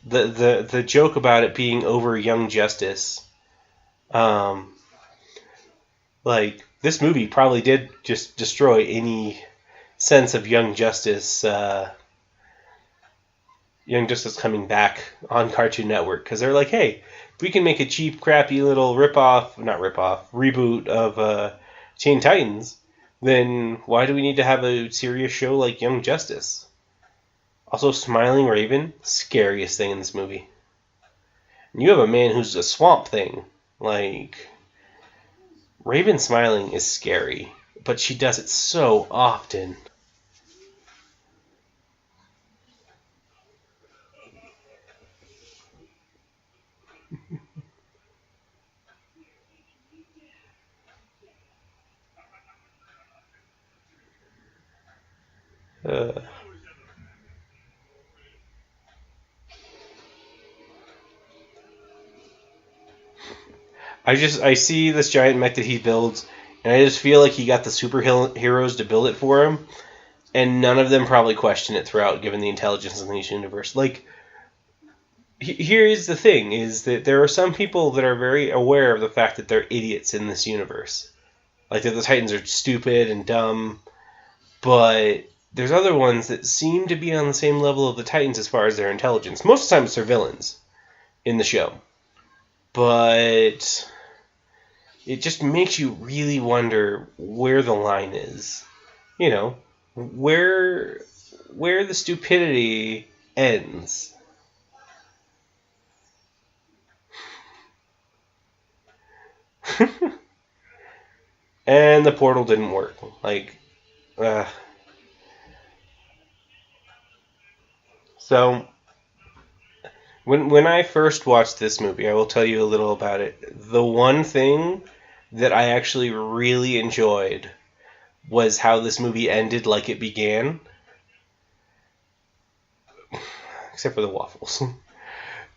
the joke about it being over Young Justice, like, this movie probably did just destroy any sense of Young Justice coming back on Cartoon Network, because they're like, hey, if we can make a cheap, crappy little reboot of Teen Titans, then why do we need to have a serious show like Young Justice? Also, Smiling Raven, scariest thing in this movie. And you have a man who's a Swamp Thing. Like, Raven smiling is scary, but she does it so often. I see this giant mech that he builds, and I just feel like he got the superheroes to build it for him, and none of them probably question it throughout, given the intelligence in this universe. Like, here's the thing, is that there are some people that are very aware of the fact that they're idiots in this universe. Like, that the Titans are stupid and dumb, but there's other ones that seem to be on the same level of the Titans as far as their intelligence. Most of the time it's their villains in the show. But it just makes you really wonder where the line is. You know, where the stupidity ends. And the portal didn't work. Like, so when I first watched this movie, I will tell you a little about it. The one thing that I actually really enjoyed was how this movie ended like it began. Except for the waffles.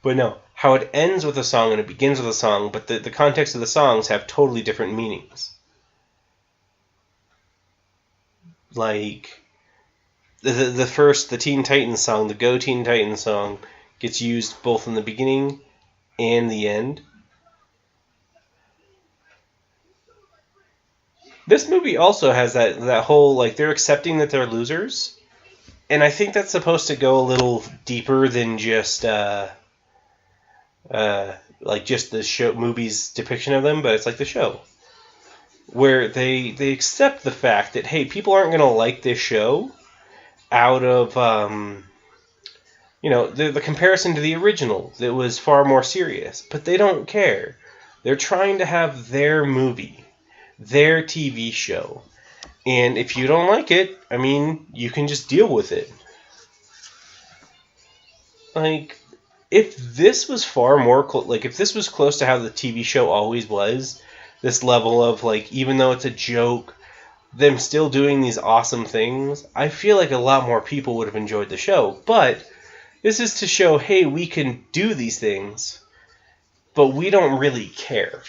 But no, how it ends with a song and it begins with a song, but the context of the songs have totally different meanings. Like, the Teen Titans song, the Go Teen Titans song, gets used both in the beginning and the end. This movie also has that whole, like, they're accepting that they're losers. And I think that's supposed to go a little deeper than just, like, just the movie's depiction of them, but it's like the show. Where they accept the fact that, hey, people aren't going to like this show out of, the comparison to the original that was far more serious. But they don't care. They're trying to have their movie, their TV show. And if you don't like it, I mean, you can just deal with it. Like, if this was far more, if this was close to how the TV show always was, this level of, like, even though it's a joke, them still doing these awesome things, I feel like a lot more people would have enjoyed the show. But this is to show, hey, we can do these things, but we don't really care.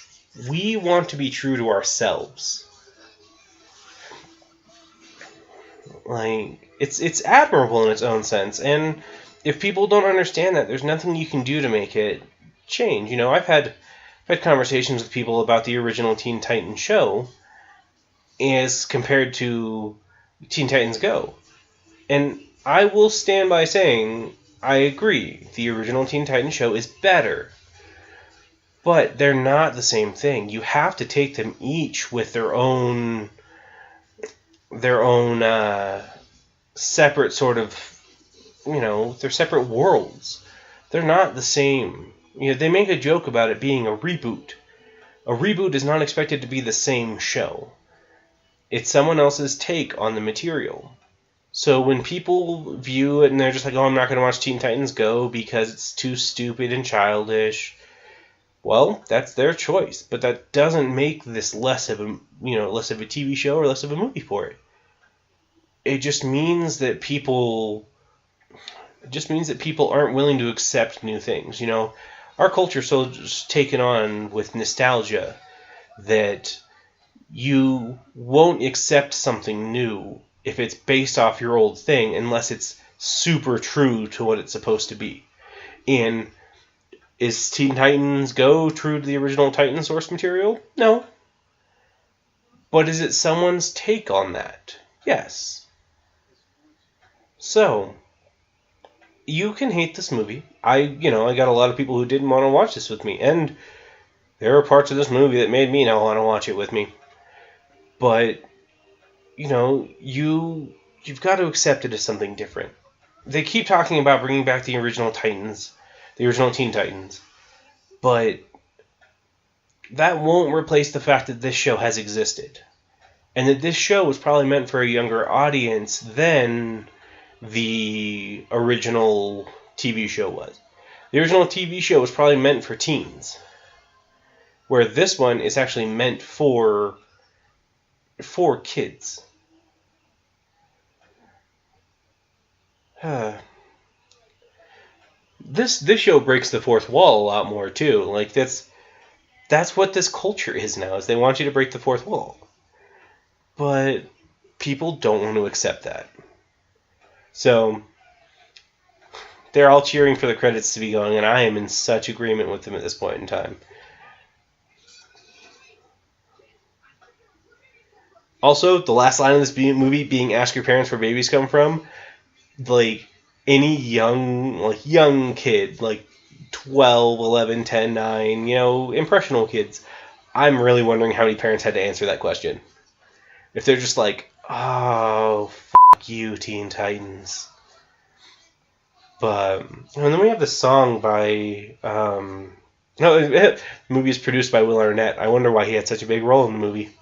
We want to be true to ourselves. Like, it's admirable in its own sense, and if people don't understand that, there's nothing you can do to make it change. You know, I've had conversations with people about the original Teen Titans show as compared to Teen Titans Go. And I will stand by saying, I agree, the original Teen Titans show is better. But they're not the same thing. You have to take them each with their own separate sort of, they're separate worlds. They're not the same. They make a joke about it being a reboot. A reboot is not expected to be the same show. It's someone else's take on the material. So when people view it and they're just like, oh, I'm not going to watch Teen Titans Go because it's too stupid and childish, well, that's their choice. But that doesn't make this less of a TV show or less of a movie for it. It just means that people aren't willing to accept new things. Our culture's so just taken on with nostalgia that you won't accept something new if it's based off your old thing unless it's super true to what it's supposed to be. And is Teen Titans Go true to the original Titan source material? No. But is it someone's take on that? Yes. So, you can hate this movie. I got a lot of people who didn't want to watch this with me, and there are parts of this movie that made me not want to watch it with me. But, you've got to accept it as something different. They keep talking about bringing back the original Titans, the original Teen Titans, but that won't replace the fact that this show has existed. And that this show was probably meant for a younger audience than the original TV show was. The original TV show was probably meant for teens, where this one is actually meant for kids. This show breaks the fourth wall a lot more too. Like that's what this culture is now. Is they want you to break the fourth wall, but people don't want to accept that. So they're all cheering for the credits to be going, and I am in such agreement with them at this point in time. Also, the last line of this movie being "Ask your parents where babies come from," like any young kid, like 12, 11, 10, 9, impressionable kids, I'm really wondering how many parents had to answer that question. If they're just like, oh, fuck you, Teen Titans. But, and then we have the song by, the movie is produced by Will Arnett. I wonder why he had such a big role in the movie.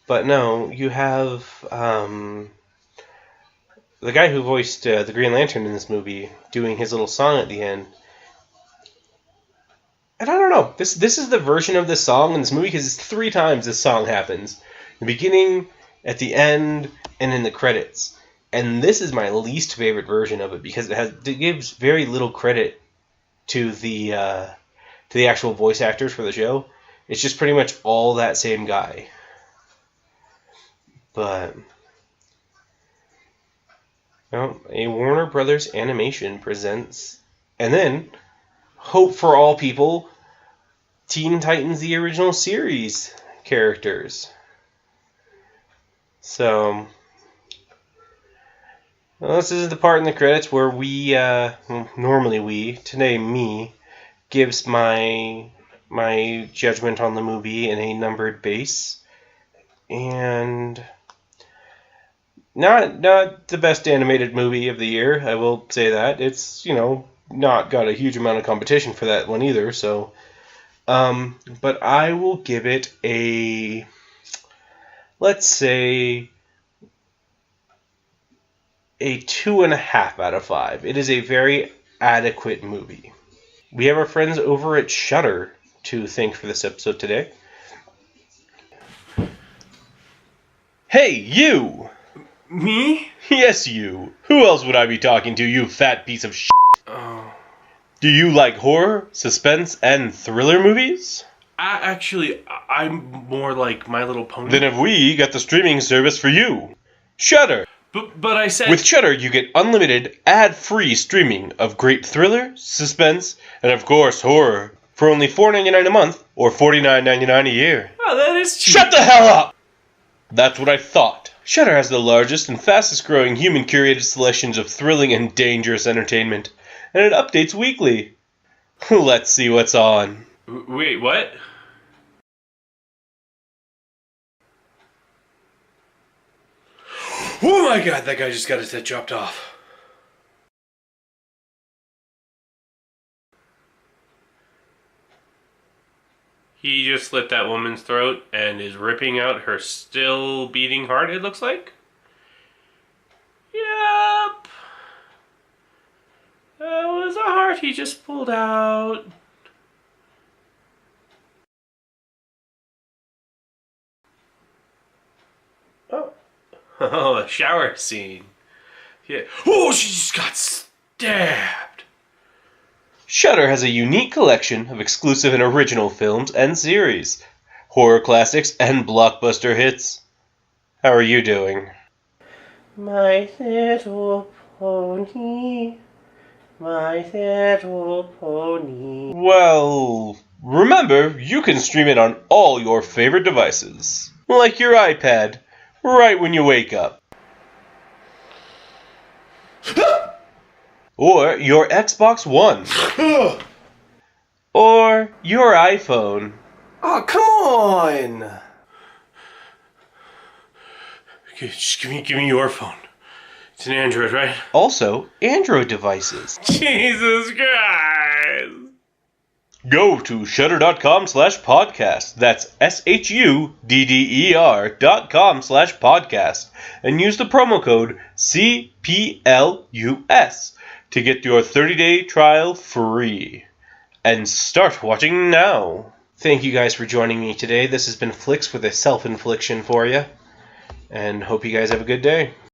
But no, you have, the guy who voiced the Green Lantern in this movie doing his little song at the end. And I don't know. This is the version of this song in this movie because it's 3 times this song happens. The beginning, at the end, and in the credits. And this is my least favorite version of it because it gives very little credit to the actual voice actors for the show. It's just pretty much all that same guy. But well, a Warner Brothers animation presents, and then hope for all people, Teen Titans the original series characters. So well, this is the part in the credits where today me, gives my judgment on the movie in a numbered base. And not the best animated movie of the year, I will say that. It's, not got a huge amount of competition for that one either, so but I will give it a, let's say, a 2.5 out of 5. It is a very adequate movie. We have our friends over at Shudder to thank for this episode today. Hey, you! Me? Yes, you. Who else would I be talking to, you fat piece of shit? Oh. Do you like horror, suspense, and thriller movies? I'm more like My Little Pony. Then have we got the streaming service for you. Shudder. But I said... With Shudder, you get unlimited, ad-free streaming of great thriller, suspense, and of course, horror for only $4.99 a month or $49.99 a year. Oh, that is cheap. Shut the hell up! That's what I thought. Shudder has the largest and fastest growing human-curated selections of thrilling and dangerous entertainment, and it updates weekly. Let's see what's on. Wait, what? Oh my god, that guy just got his head chopped off. He just slit that woman's throat and is ripping out her still beating heart, it looks like. Yep. That was a heart he just pulled out. Oh, a shower scene. Yeah. Oh, she just got stabbed. Shudder has a unique collection of exclusive and original films and series, horror classics, and blockbuster hits. How are you doing? My little pony, my little pony. Well, remember, you can stream it on all your favorite devices, like your iPad, right when you wake up. Or your Xbox One. Or your iPhone. Oh, come on! Okay, just give me your phone. It's an Android, right? Also, Android devices. Jesus Christ! Go to shudder.com/podcast. That's SHUDDER.com/podcast. And use the promo code CPLUS to get your 30-day trial free. And start watching now. Thank you guys for joining me today. This has been Flix with a self-infliction for you. And hope you guys have a good day.